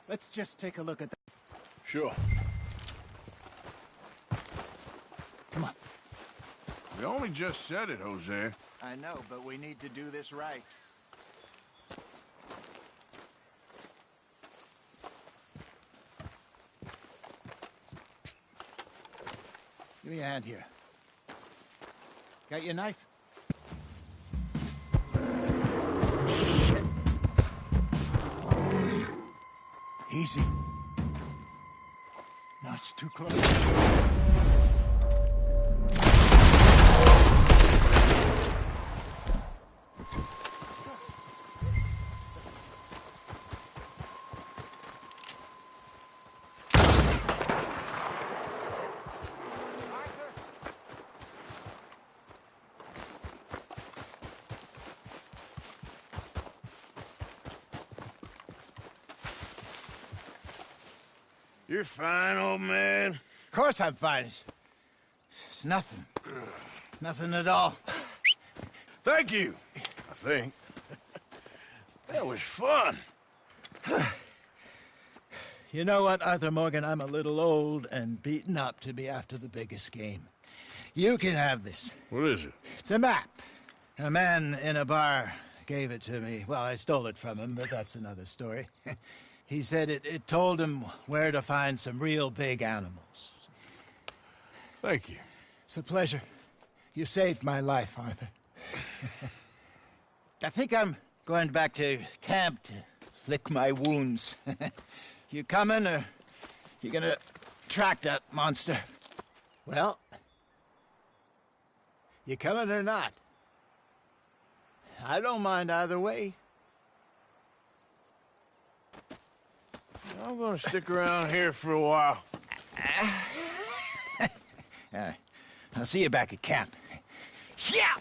Let's just take a look at that. Sure. Come on. We only just said it, Jose. I know, but we need to do this right. Give me a hand here. Got your knife? Shit. Easy. No, it's too close. You're fine, old man. Of course I'm fine. It's nothing. Nothing at all. Thank you, I think. That was fun. You know what, Arthur Morgan? I'm a little old and beaten up to be after the biggest game. You can have this. What is it? It's a map. A man in a bar gave it to me. Well, I stole it from him, but that's another story. He said it told him where to find some real big animals. Thank you. It's a pleasure. You saved my life, Arthur. I think I'm going back to camp to lick my wounds. You coming, or you gonna track that monster? Well, you coming or not? I don't mind either way. I'm gonna stick around here for a while. I'll see you back at camp. Yeah!